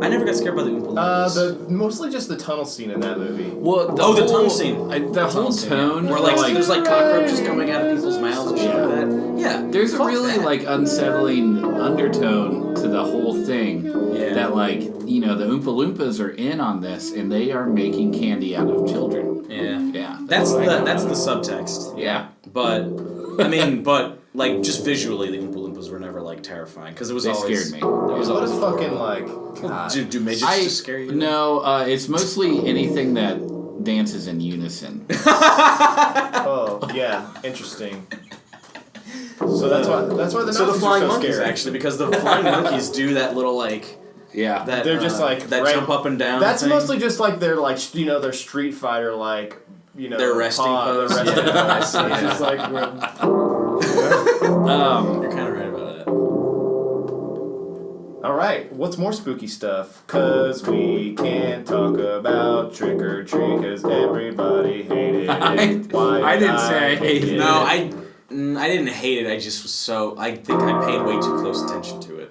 I never got scared by the Oompa Loompas. Mostly just the tunnel scene in that movie. Well, the tunnel scene. The whole tone. Where there's like cockroaches coming out of people's mouths and shit like that. Yeah. There's a really like unsettling undertone to the whole thing. Yeah. That like, you know, the Oompa Loompas are in on this and they are making candy out of children. Yeah. Yeah. That's the subtext. Yeah. But like just visually, the Oompa Loompas were never like terrifying because it was always scared me. It was always fucking like. Do midgets just scare you? No, it's mostly anything that dances in unison. Oh yeah, interesting. So that's why the flying are so monkeys scary. actually, because the flying monkeys do that little like. Yeah. That they're just like that jump up and down. That's thing. mostly just like their their Street Fighter their resting pose. It's just like you're kind of right about that. All right, what's more spooky stuff? 'Cause we can't talk about Trick or Treat 'cause everybody hated it. I didn't say I hated it. No, I didn't hate it. I just was I think I paid way too close attention to it.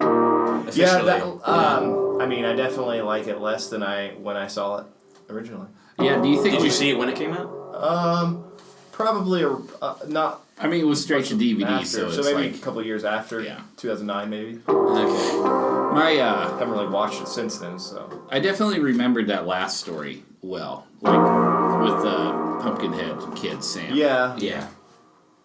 Officially. I mean, I definitely like it less than when I saw it originally. Yeah, do you think... Did you see it when it came out? Probably not... I mean, it was straight to DVD, after, so it's maybe like... a couple of years after, 2009 maybe. Okay. I haven't really watched it since then, so... I definitely remembered that last story well, like with the Pumpkinhead kid, Sam. Yeah. Yeah.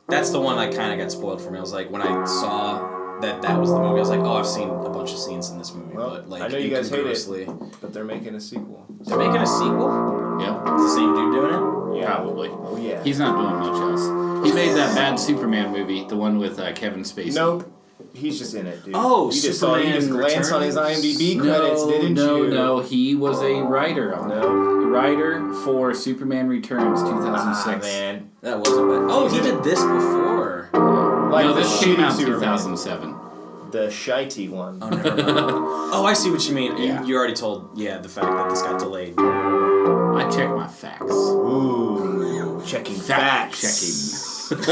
That's the one I kind of got spoiled for me. I was like, when I saw that was the movie, I was like, oh, I've seen a bunch of scenes in this movie, but like, I know you guys hate it, but they're making a sequel. They're making a sequel? Yep. It's the same dude doing it? Yeah. Probably. Oh, yeah. He's not doing much else. He made that bad Superman movie, the one with Kevin Spacey. Nope. He's just in it, dude. Oh, you just Superman saw, he just glanced on his IMDb credits, didn't you? No, he was a writer on it. Writer for Superman Returns 2006. Man. That wasn't bad. Oh, he did this before. Like no, this came out in Superman. 2007. The shitey one. Oh, never mind. Oh, I see what you mean. Yeah. You already told, the fact that this got delayed. I checked my facts. Ooh, checking facts. Checking.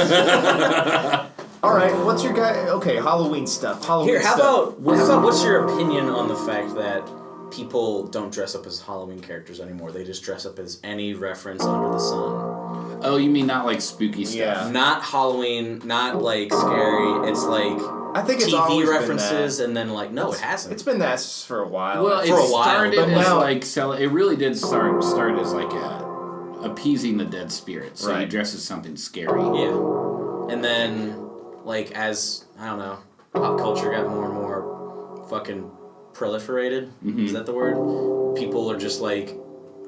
All right, what's your guy? Okay, Halloween stuff. How about what's your opinion on the fact that people don't dress up as Halloween characters anymore. They just dress up as any reference under the sun. Oh, you mean not like spooky stuff? Yeah. Not Halloween, not like scary. It's like I think it's TV references, and then like no, it hasn't. It's been that for a while. Well, for it started as like it really did start as like appeasing the dead spirit. So you dress as something scary. Yeah, and then like as I don't know, pop culture got more and more fucking proliferated. Mm-hmm. Is that the word? People are just like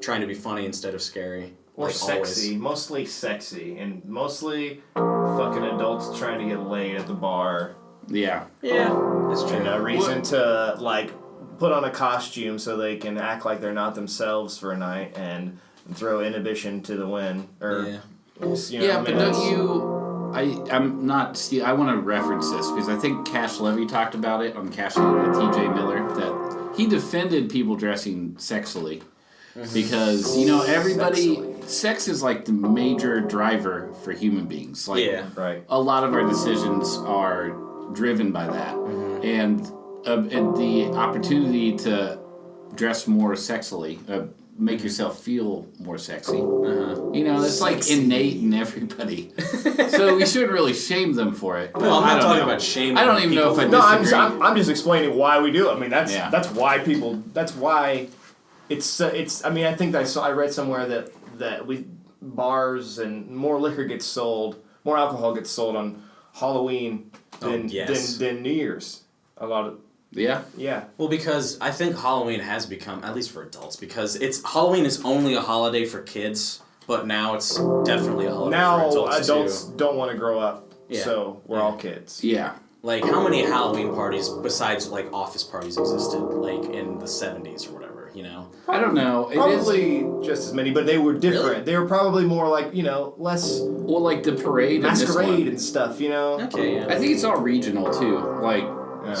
trying to be funny instead of scary. Or like sexy, always. mostly sexy, and mostly fucking adults trying to get laid at the bar. Yeah. Yeah, that's true. And a reason to, like, put on a costume so they can act like they're not themselves for a night and throw inhibition to the wind. Or, but don't you... I'm not... I want to reference this because I think Cash Levy talked about it on Cash Levy with T.J. Miller, that he defended people dressing sexily. Because, everybody... Sex is like the major driver for human beings. Like, a lot of our decisions are driven by that. Mm-hmm. And the opportunity to dress more sexily, make yourself feel more sexy. It's like innate in everybody. So we shouldn't really shame them for it. No, I'm not talking about shaming. I don't even know if I disagree. No, I'm just explaining why we do it. I mean, that's why people. That's why it's. I mean, I think I read somewhere that bars and more liquor gets sold, more alcohol gets sold on Halloween than New Year's. A lot of yeah. Well, because I think Halloween has become, at least for adults, because Halloween is only a holiday for kids, but now it's definitely a holiday for adults. Now adults don't want to grow up, so we're all kids. Yeah. Like, how many Halloween parties besides like office parties existed like in the 70s or whatever? I don't know. Probably just as many, but they were different. Really? They were probably more like, less... Well, like the parade masquerade and stuff, Okay, yeah. I think it's all regional, too. Like,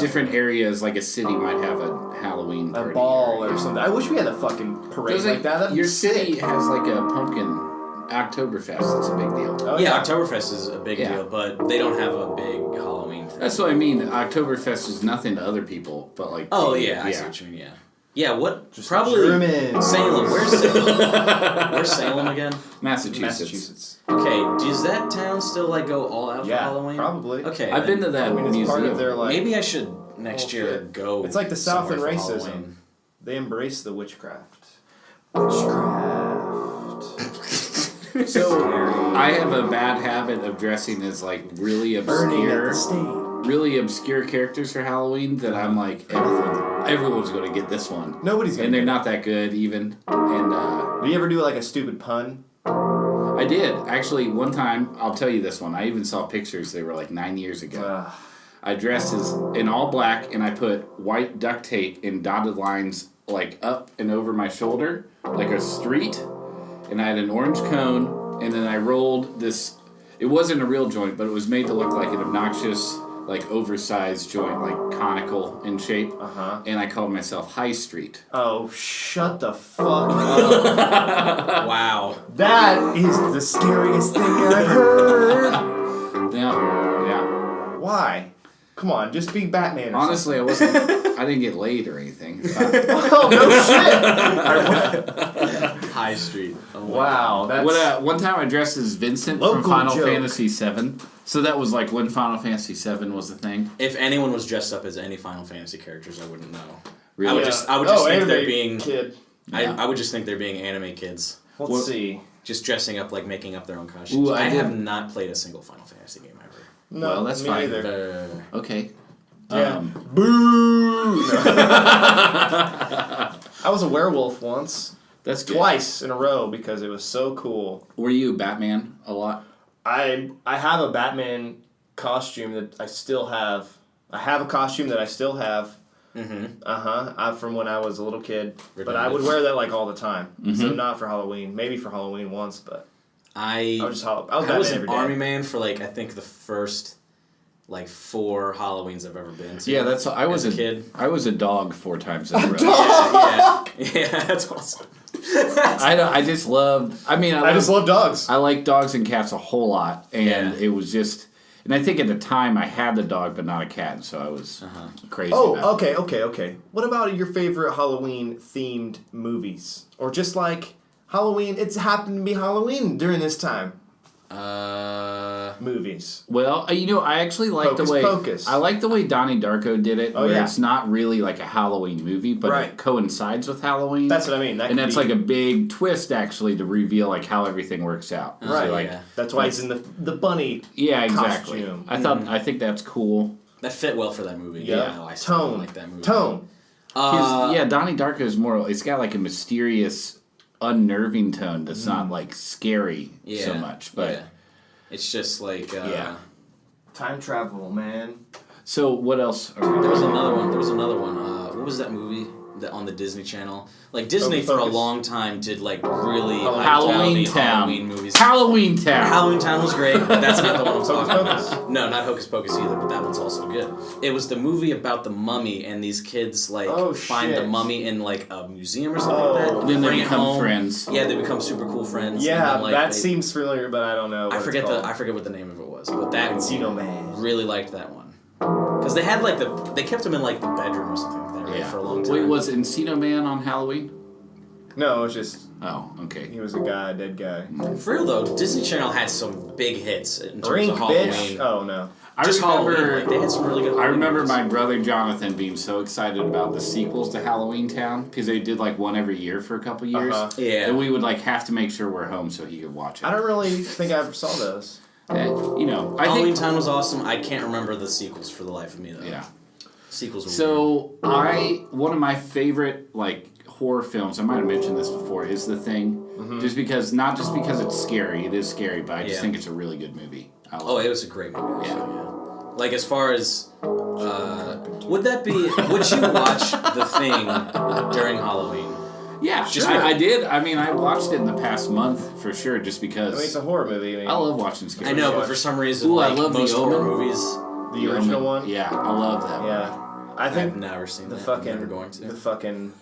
different areas, like a city might have a Halloween party. A ball or something. I wish we had a fucking parade like that. Your city has like a pumpkin Oktoberfest. That's a big deal. Oh, yeah, Oktoberfest is a big deal, but they don't have a big Halloween thing. That's what I mean. Oktoberfest is nothing to other people, but like... Oh, yeah, I see what you mean, yeah. Yeah, what? Just probably German. Salem. Where's Salem? Where's Salem again? Massachusetts. Okay, does that town still like go all out for Halloween? Probably. Okay, I've been to that museum. Part of their, like, maybe I should next year go. It's like the South and racism. Halloween. They embrace the witchcraft. So I have a bad habit of dressing as like really obscure characters for Halloween that I'm like everyone's going to get this one. Nobody's going to. And they're not that good even. And do you ever do like a stupid pun? I did. Actually, one time, I'll tell you this one. I even saw pictures. They were like 9 years ago. I dressed as in all black and I put white duct tape in dotted lines like up and over my shoulder like a street. And I had an orange cone and then I rolled this. It wasn't a real joint, but it was made to look like an obnoxious, like oversized joint, like conical in shape. And I called myself High Street. Oh, shut the fuck up. Wow. That is the scariest thing I've heard. Yeah. Why? Come on, just be Batman. Honestly, I didn't get laid or anything. Oh, no shit. High Street. Oh, wow. That's... one time I dressed as Vincent from Final Fantasy VII. So that was like when Final Fantasy VII was the thing. If anyone was dressed up as any Final Fantasy characters, I wouldn't know. Really? I would just think they're being... Kid. I would just think they're being anime kids. Let's see. Just dressing up, like making up their own costumes. I have not played a single Final Fantasy game ever. No, well, that's fine. Either. Okay. Yeah. Boo! No. I was a werewolf once. That's good. Twice in a row because it was so cool. Were you Batman a lot? I have a Batman costume that I still have. I have a costume that I still have. Mm-hmm. From when I was a little kid. But I would wear that like all the time. Mm-hmm. So not for Halloween. Maybe for Halloween once, but... I was an army man for like I think the first like 4 Halloweens I've ever been to. Yeah, I was a kid. I was a dog 4 times in a row. Yeah, that's awesome. I just loved. I mean, I just love dogs. I like dogs and cats a whole lot, and it was just And I think at the time I had the dog, but not a cat, and so I was crazy. Oh, about it. okay. What about your favorite Halloween-themed movies? Or just like Halloween, it's happened to be Halloween during this time. Movies. Well, I actually like the way Pocus. I like the way Donnie Darko did it, where yeah. it's not really like a Halloween movie, but it coincides with Halloween. That's what I mean. And that's like a big twist, actually, to reveal like how everything works out. Right. So, like, that's why he's in the bunny. Yeah, exactly. Costume. I think that's cool. That fit well for that movie. Yeah. No, I still like that movie. Tone. Donnie Darko is more. It's got like a mysterious, unnerving tone that's not like scary so much, but it's just like Time travel, man. So what else? There was another one. What was that movie on the Disney Channel? Like Disney for a long time did like really Halloween movies. Halloween Town was great, but that's not the one I'm talking about. No, not Hocus Pocus either, but that one's also good. It was the movie about the mummy, and these kids find the mummy in like a museum or something like that. And then they bring become it home. friends. Yeah, they become super cool friends. Yeah, and then, that seems familiar, but I don't know. I forget what the name of it was, but that Encino Man. Really liked that one because they had they kept him in like the bedroom or something like that, right, for a long time. Wait, was Encino Man on Halloween? No, it was just. Oh, okay. He was a dead guy. For real though, Disney Channel had some big hits in terms of Halloween. Bitch. Oh no. They had some really good. I remember my brother Jonathan being so excited about the sequels to Halloween Town because they did like one every year for a couple years. Yeah. And we would like have to make sure we're home so he could watch it. I don't really think I ever saw those. Halloween Town was awesome. I can't remember the sequels for the life of me though. Yeah. Sequels were weird. One of my favorite like horror films, I might have mentioned this before, is The Thing. Mm-hmm. Not just because it's scary, it is scary, but I just think it's a really good movie. It was a great movie. Yeah. Like as far as would you watch The Thing during Halloween? Yeah, sure. I did. I mean, I watched it in the past month for sure, just because. I mean, it's a horror movie. I love watching scary. I know, but for some reason, I love most the horror movies. The original one. Yeah, I love that. Yeah. I think I've never seen the that. fucking I'm never going to. The fucking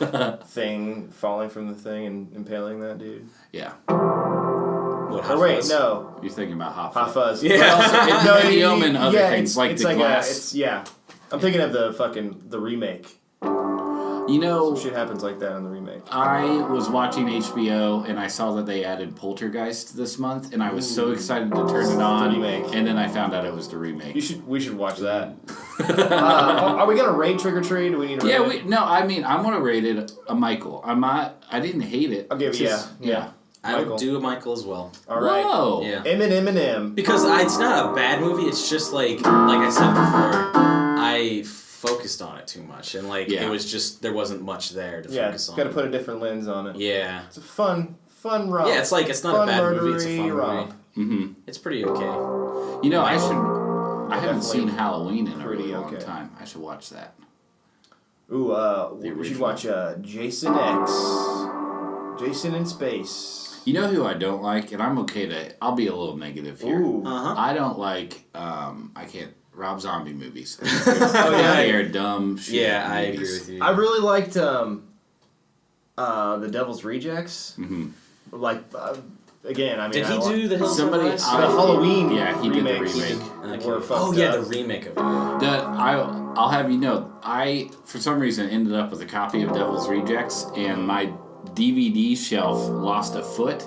thing falling from the thing and impaling that dude. Yeah. What, or wait, no. You're thinking about Hot Hot Fuzz. Fuzz. Yeah. No, and other things like the glass. I'm thinking of the remake. Some shit happens like that in the remake. I was watching HBO and I saw that they added Poltergeist this month, and I was so excited to turn it on. And then I found out it was the remake. We should watch that. Are we gonna rate Trick or Treat? Do we need to? Rate it? I'm gonna rate it a Michael. I didn't hate it. I'll give it. Yeah. I would do a Michael as well. All right. Whoa. Yeah. Eminem. Because it's not a bad movie. It's just like I said before, I focused on it too much, and it was just there wasn't much there to focus on. Got to put a different lens on it. Yeah. It's a fun romp. Yeah, it's not a bad movie. It's a fun romp. movie. Mm-hmm. It's pretty okay. I haven't seen Halloween in a really long time. I should watch that. Ooh, we should watch Jason X. Jason in Space. You know who I don't like, and I'm I'll be a little negative here. Ooh. I don't like, Rob Zombie movies. They're dumb shit. Yeah, I agree with you. I really liked The Devil's Rejects. Mm-hmm. Again, I mean, did he do the Hills Have Eyes? The Halloween? Yeah, he did the remake. The remake of it. I'll have you know, I for some reason ended up with a copy of Devil's Rejects, and my DVD shelf lost a foot,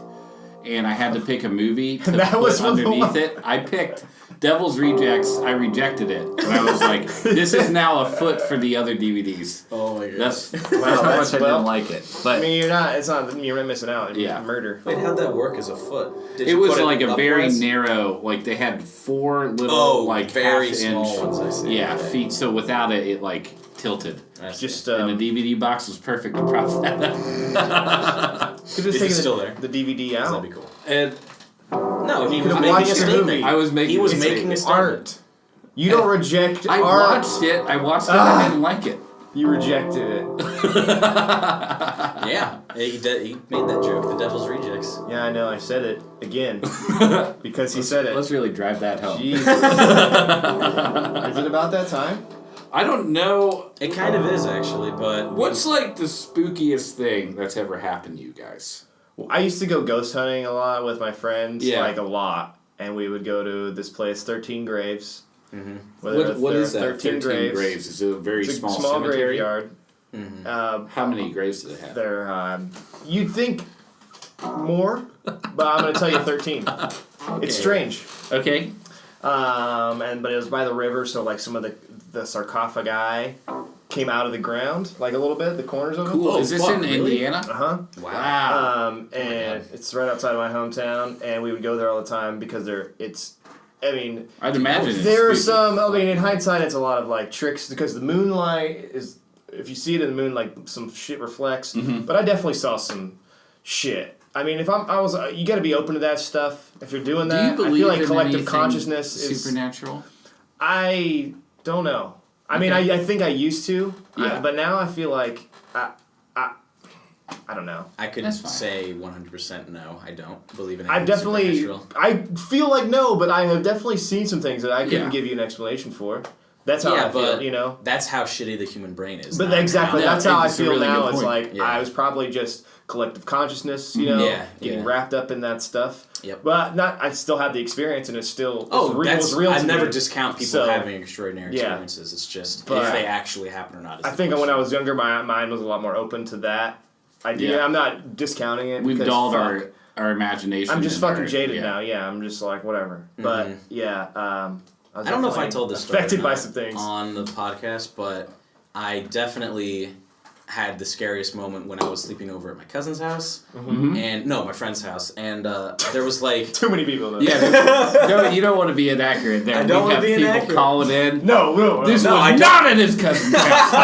and I had to pick a movie to put underneath it. I picked Devil's Rejects. I rejected it, and I was like, "This is now a foot for the other DVDs." Oh my god! That's how much I didn't like it. But I mean, you're not missing out. Yeah, murder. Wait, how'd that work as a foot? It was like a very narrow. Like they had 4 little very small ones. I see. Yeah, feet. So without it, it tilted. Just and the DVD box was perfect to prop that up. Could just take still there? The DVD out. That'd be cool. And no, he was making a statement. I was making. He was making a statement. Art. You don't reject art. I watched it. I didn't like it. You rejected it. Yeah, he made that joke. The Devil's Rejects. Yeah, I know. I said it again because he said it. Let's really drive that home. Jesus. Is it about that time? I don't know. It kind of is actually, but what's the spookiest thing that's ever happened to you guys? Well, I used to go ghost hunting a lot with my friends, a lot. and we would go to this place, 13 Graves. Mm-hmm. What is that? 13 graves. Is it a very small cemetery? Graveyard. Mm-hmm. How many graves do they have? They're you'd think more, but I'm going to tell you 13. Okay. It's strange. Okay. But it was by the river, so like some of the sarcophagi came out of the ground, like a little bit, the corners of it. Cool. Is this in Indiana? Uh-huh. Wow. And it's right outside of my hometown, and we would go there all the time because I'd imagine there are some. I mean, in hindsight, it's a lot of like tricks because the moonlight is. If you see it in the moon, like some shit reflects. Mm-hmm. But I definitely saw some shit. I mean, you got to be open to that stuff. If you're doing that, do you believe I feel like collective consciousness is supernatural. I don't know. I mean, I think I used to, but now I feel like I don't know. I could say 100% no. I don't believe in anything supernatural. I feel like no, but I have definitely seen some things that I couldn't give you an explanation for. That's how I feel, you know? That's how shitty the human brain is. But exactly, that's how I feel now. It's like, I was probably just collective consciousness, you know, getting wrapped up in that stuff. Yep. But I still had the experience, and it's real I never discount people having extraordinary experiences. It's just if they actually happen or not. I think when I was younger, my mind was a lot more open to that idea. I'm not discounting it. We've dulled our imagination. I'm just fucking jaded now. Yeah, I'm just like, whatever. But, I don't know if I told this story affected by some things on the podcast, but I definitely had the scariest moment when I was sleeping over at my cousin's house, and my friend's house, and there was like too many people. Though. Yeah, you don't want to be inaccurate there. I don't want to be inaccurate. People calling in. No, this was not at his cousin's house.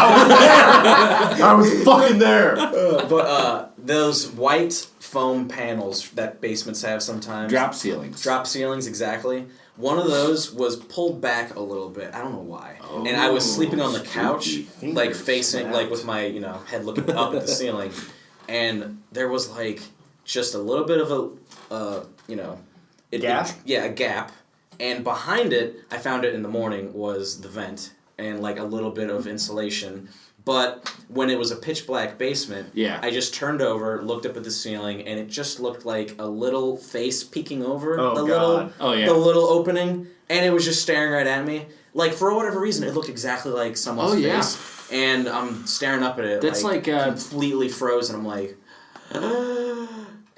I was fucking there. But those white foam panels that basements have sometimes. Drop ceilings, exactly. One of those was pulled back a little bit. I don't know why. And I was sleeping on the couch, like facing, like with my, head looking up at the ceiling. And there was like just a little bit of a, gap? A gap. And behind it, I found it in the morning, was the vent and like a little bit of insulation. But when it was a pitch black basement, I just turned over, looked up at the ceiling, and it just looked like a little face peeking over the little opening, and it was just staring right at me. Like for whatever reason, it looked exactly like someone's face, and I'm staring up at it. That's like completely frozen. I'm like,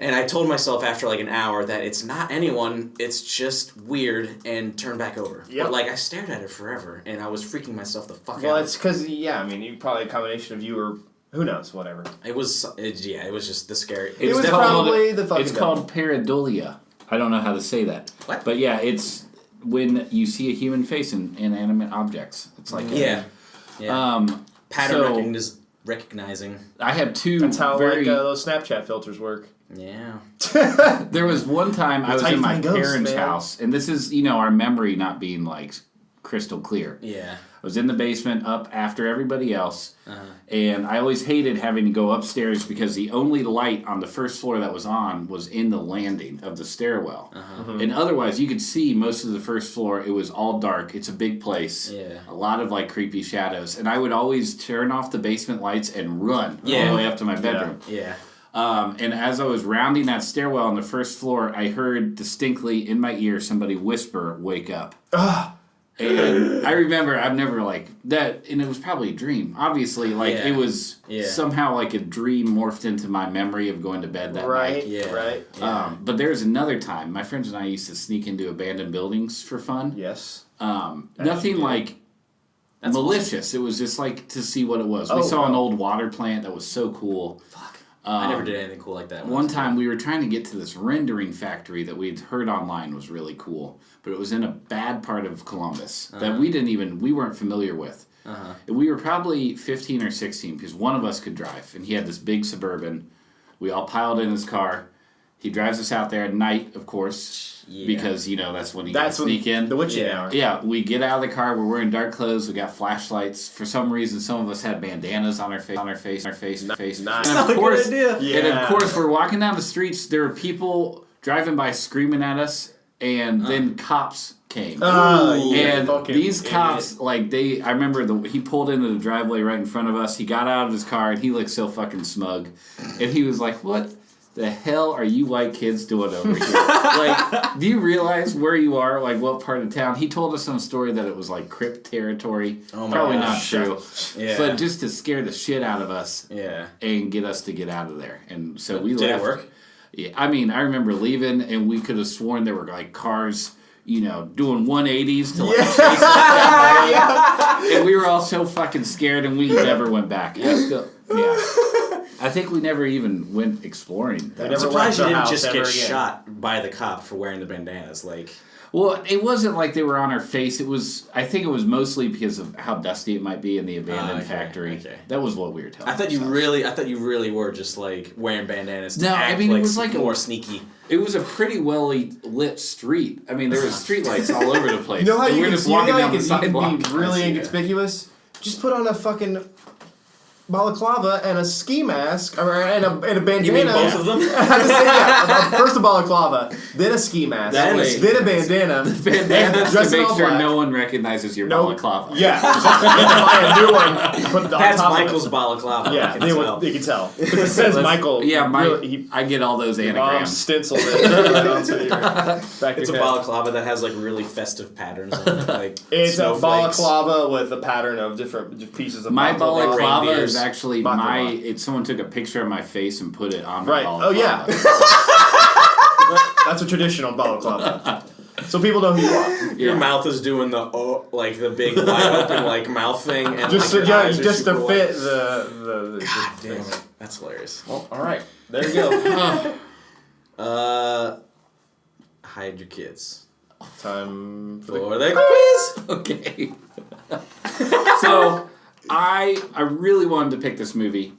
and I told myself after like an hour that it's not anyone, it's just weird, and turned back over. Yep. But like I stared at it forever, and I was freaking myself the fuck out. Well, it's because you probably a combination of you or who knows, whatever. It was just the scary. It was probably the fucking. It's called pareidolia. I don't know how to say that. What? But yeah, it's when you see a human face in inanimate objects. It's like pattern recognizing. I have two. That's how those Snapchat filters work. Yeah. There was one time I was in my parents' house, and this is, our memory not being, like, crystal clear. Yeah. I was in the basement up after everybody else, and I always hated having to go upstairs because the only light on the first floor that was on was in the landing of the stairwell. And otherwise, you could see most of the first floor. It was all dark. It's a big place. Yeah. A lot of, like, creepy shadows. And I would always turn off the basement lights and run all the way up to my bedroom. Yeah. And as I was rounding that stairwell on the first floor, I heard distinctly in my ear somebody whisper, "Wake up." And I remember, I've never like that, and it was probably a dream. Obviously, it was somehow like a dream morphed into my memory of going to bed that night. Right. Yeah. But there's another time. My friends and I used to sneak into abandoned buildings for fun. Yes. Nothing like malicious. Awesome. It was just like to see what it was. We saw an old water plant that was so cool. Fuck. I never did anything cool like that. One time we were trying to get to this rendering factory that we'd heard online was really cool, but it was in a bad part of Columbus that we weren't familiar with. We were probably 15 or 16 because one of us could drive, and he had this big Suburban. We all piled in his car. He drives us out there at night, of course, because, that's when he can sneak in. The witching hour. Yeah, we get out of the car, we're wearing dark clothes, we got flashlights. For some reason, some of us had bandanas on our face. Nice. And of course, a good idea. And of course, we're walking down the streets, there were people driving by screaming at us, and then cops came. And these cops, idiot. I remember he pulled into the driveway right in front of us, he got out of his car, and he looked so fucking smug. And he was like, "What the hell are you white kids doing over here? Like, do you realize where you are? Like, what part of town? He told us some story that it was like Crip territory. Oh my Probably gosh. not true. Yeah. But just to scare the shit out of us. Yeah. And get us to get out of there. And so we left. Did it work? Yeah. I mean, I remember leaving, and we could have sworn there were like cars, you know, doing 180s to like chase us down. And we were all so fucking scared, and we never went back. I think we never even went exploring. I'm surprised you didn't just get shot by the cop for wearing the bandanas. Like, well, it wasn't like they were on our face. I think it was mostly because of how dusty it might be in the abandoned factory. Okay. That was what we were telling. I thought you really were just like wearing bandanas. To act I mean, it was like more sneaky. It was a pretty well lit street. I mean, there was street lights all over the place. You know how you were just walking down the sidewalk. You can be really inconspicuous? Just put on a fucking balaclava and a ski mask, and a bandana. You mean both of them? I had to say, first a balaclava, then a ski mask, then a bandana. The bandana to make sure no one recognizes your balaclava. Yeah, buy a new one. Put it on That's top Michael's of it. balaclava. Yeah, they can tell. It says Michael. Yeah, I get all those anagrams. Stenciled it right onto your back. It's a balaclava that has like really festive patterns on it. Like it's a balaclava with a pattern of different pieces of my balaclava is actually someone took a picture of my face and put it on my balaclava. Oh yeah. That's a traditional balaclava. So people know who you are. Your mouth is doing the big wide open like mouth thing, and just like, just to fit the God damn it, that's hilarious. Well, all right, there you go. Hide your kids. Time for the quiz. Okay. So I really wanted to pick this movie,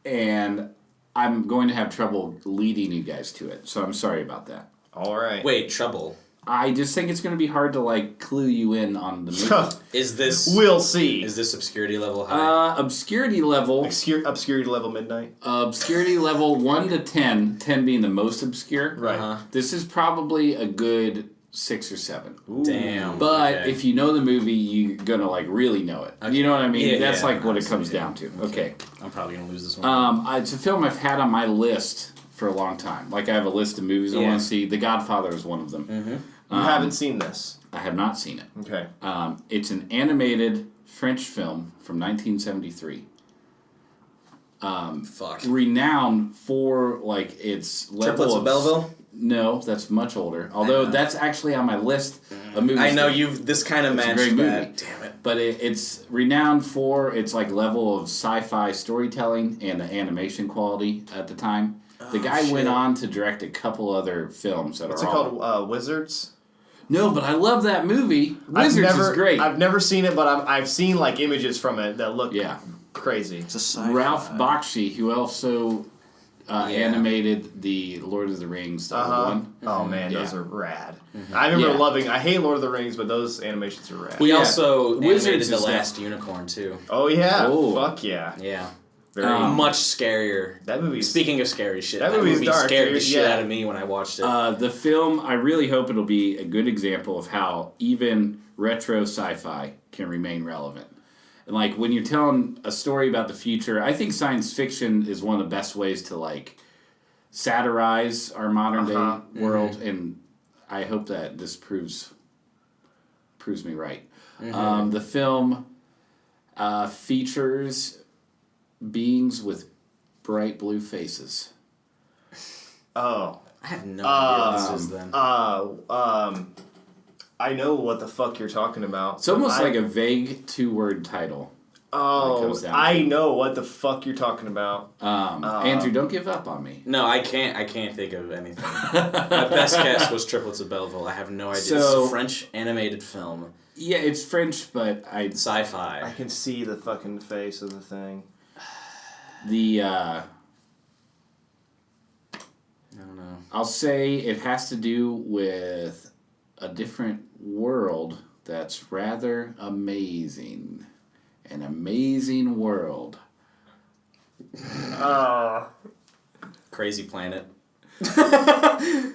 and I'm going to have trouble leading you guys to it. So I'm sorry about that. All right. Wait, trouble. I just think it's going to be hard to like clue you in on the movie. Is this? We'll see. Is this obscurity level high? Obscurity level. Obscurity level midnight. Obscurity level 1 to 10. 10 being the most obscure. Right. Uh-huh. This is probably a good 6 or 7. Ooh. Damn. But if you know the movie, you're gonna like really know it. Okay. You know what I mean? That's like what it comes down to. Okay. I'm probably gonna lose this one. It's a film I've had on my list for a long time. Like I have a list of movies I want to see. The Godfather is one of them. Mm-hmm. You haven't seen this? I have not seen it. Okay. It's an animated French film from 1973. Renowned for like its level Triplets of Belleville? No, that's much older. Although that's actually on my list of movies. I know this kind of matched that. Damn it. But it's renowned for its like level of sci-fi storytelling and the animation quality at the time. The guy went on to direct a couple other films that What's it called? Wizards? No, but I love that movie. Wizards is great. I've never seen it, but I've seen like images from it that look crazy. It's a sci-fi. Ralph Bakshi, who also animated the Lord of the Rings one. Oh man, those are rad. Mm-hmm. I remember I hate Lord of the Rings, but those animations are rad. We also animated The Last Unicorn too. Oh yeah, fuck yeah. Yeah. Very much scarier. That movie. Speaking of scary shit, that movie dark, scared the shit out of me when I watched it. The film, I really hope it'll be a good example of how even retro sci-fi can remain relevant. And like when you're telling a story about the future, I think science fiction is one of the best ways to like satirize our modern day world, and I hope that this proves me right. Mm-hmm. The film features beings with bright blue faces. Oh. I have no idea what this is then. I know what the fuck you're talking about. It's almost like a vague 2-word title. Oh, I know what the fuck you're talking about. Andrew, don't give up on me. No, I can't think of anything. My best guess was Triplets of Belleville. I have no idea. So, it's a French animated film. Yeah, it's French, but sci-fi. I can see the fucking face of the thing. I don't know. I'll say it has to do with a different world that's rather amazing. An amazing world. Crazy Planet. Fuck,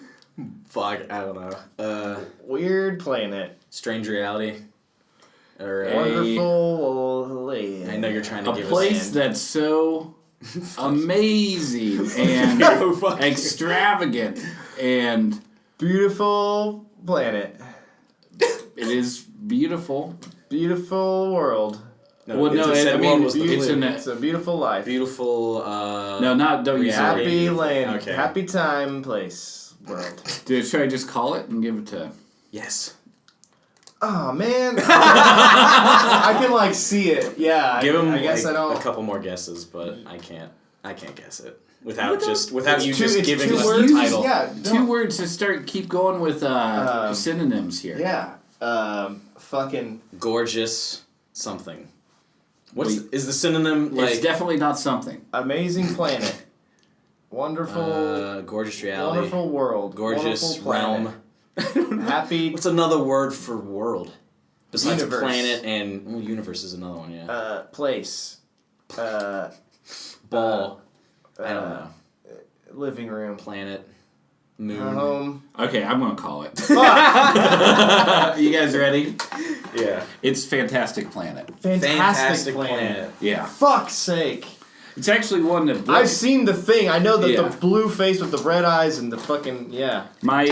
I don't know. Weird Planet. Strange Reality. Or Wonderful land. I know you're trying to give us a place that's so amazing and extravagant and beautiful planet. It is beautiful. Beautiful world. No, well, no, it's a beautiful life. Beautiful. No, not don't use happy land. Okay. Happy time, place, world. Should I just call it and give it to? Yes. Oh man, I can like see it. Yeah, give him. I guess I don't. A couple more guesses, but I can't guess it without you just giving us the title. Yeah, two words to start. Keep going with synonyms here. Yeah. Fucking gorgeous something. Is the synonym like? It's definitely not something. Amazing planet. Wonderful. Gorgeous reality. Wonderful world. Gorgeous realm. Happy. What's another word for world? Besides universe. Planet and universe is another one. Yeah. Place. Ball. I don't know. Living room. Planet. Moon. Home. Okay, I'm gonna call it. You guys ready? Yeah. It's Fantastic Planet. Fantastic Planet. Yeah. Fuck's sake. It's actually one that... I've seen the thing. I know that the blue face with the red eyes and the fucking... Yeah. My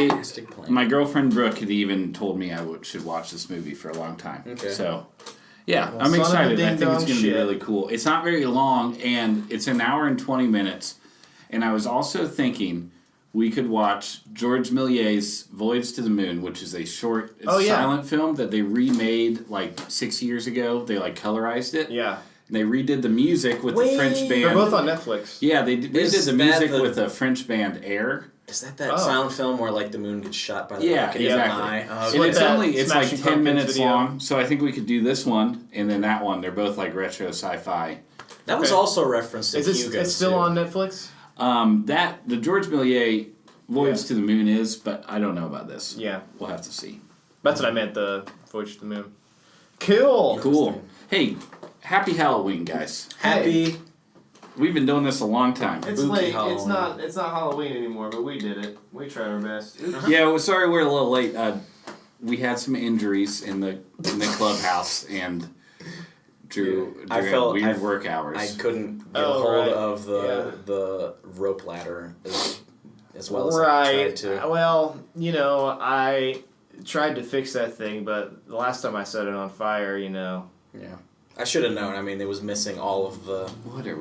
girlfriend Brooke had even told me I should watch this movie for a long time. Okay. So, yeah, I'm excited. I think it's going to be really cool. It's not very long, and it's an hour and 20 minutes. And I was also thinking... We could watch George Méliès's Voyage to the Moon, which is a short silent film that they remade like 6 years ago. They like colorized it. Yeah. And they redid the music with the French band. They're both on Netflix. Yeah, they did the music with a French band, Air. Is that silent film where like the moon gets shot by the rocket exactly. in the eye? And it's like 10 minutes long, so I think we could do this one and then that one. They're both like retro sci-fi. That was also referenced in Hugo. It's still on Netflix? The George Méliès Voyage to the Moon is, but I don't know about this. Yeah. We'll have to see. That's what I meant, the Voyage to the Moon. Cool. Hey, happy Halloween, guys. Happy. We've been doing this a long time. It's late. Halloween. It's not Halloween anymore, but we did it. We tried our best. Yeah, well, sorry we're a little late. We had some injuries in the clubhouse, and Drew had weird work hours. I couldn't get a hold of the rope ladder as well as I tried to. Well, I tried to fix that thing, but the last time I set it on fire, Yeah. I should have known. I mean, it was missing all of the...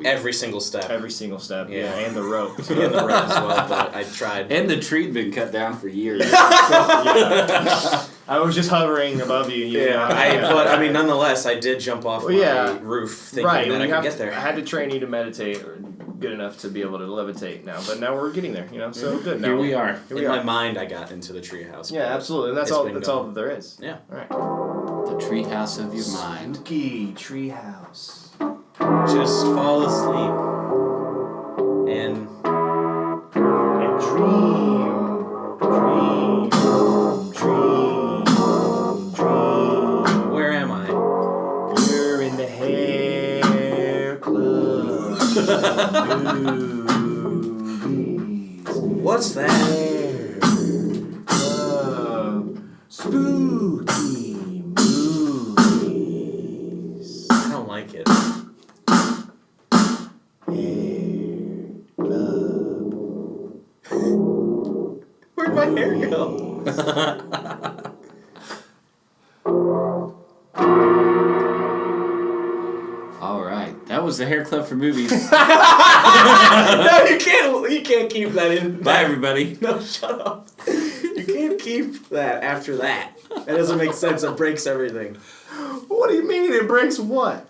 Every single step. Every single step, yeah. And the rope. And the rope as well, but I tried. And the tree had been cut down for years. I was just hovering above you. But nonetheless, I did jump off my roof thinking that I could get there. I had to train you to meditate good enough to be able to levitate now, but now we're getting there, so good. Now Here we are. In my mind, I got into the treehouse. Yeah, absolutely, and that's all that there is. Yeah. All right. The treehouse of your mind. Spooky treehouse. Just fall asleep and dream. Where am I? You're in the hair club. What's that? Spooky movies. I don't like it. Hair club. Where'd my hair go? All right, that was the Hair Club for Movies. No, you can't keep that in. Bye, everybody. No, shut up. You can't keep that after that. That doesn't make sense. It breaks everything. What do you mean? It breaks what?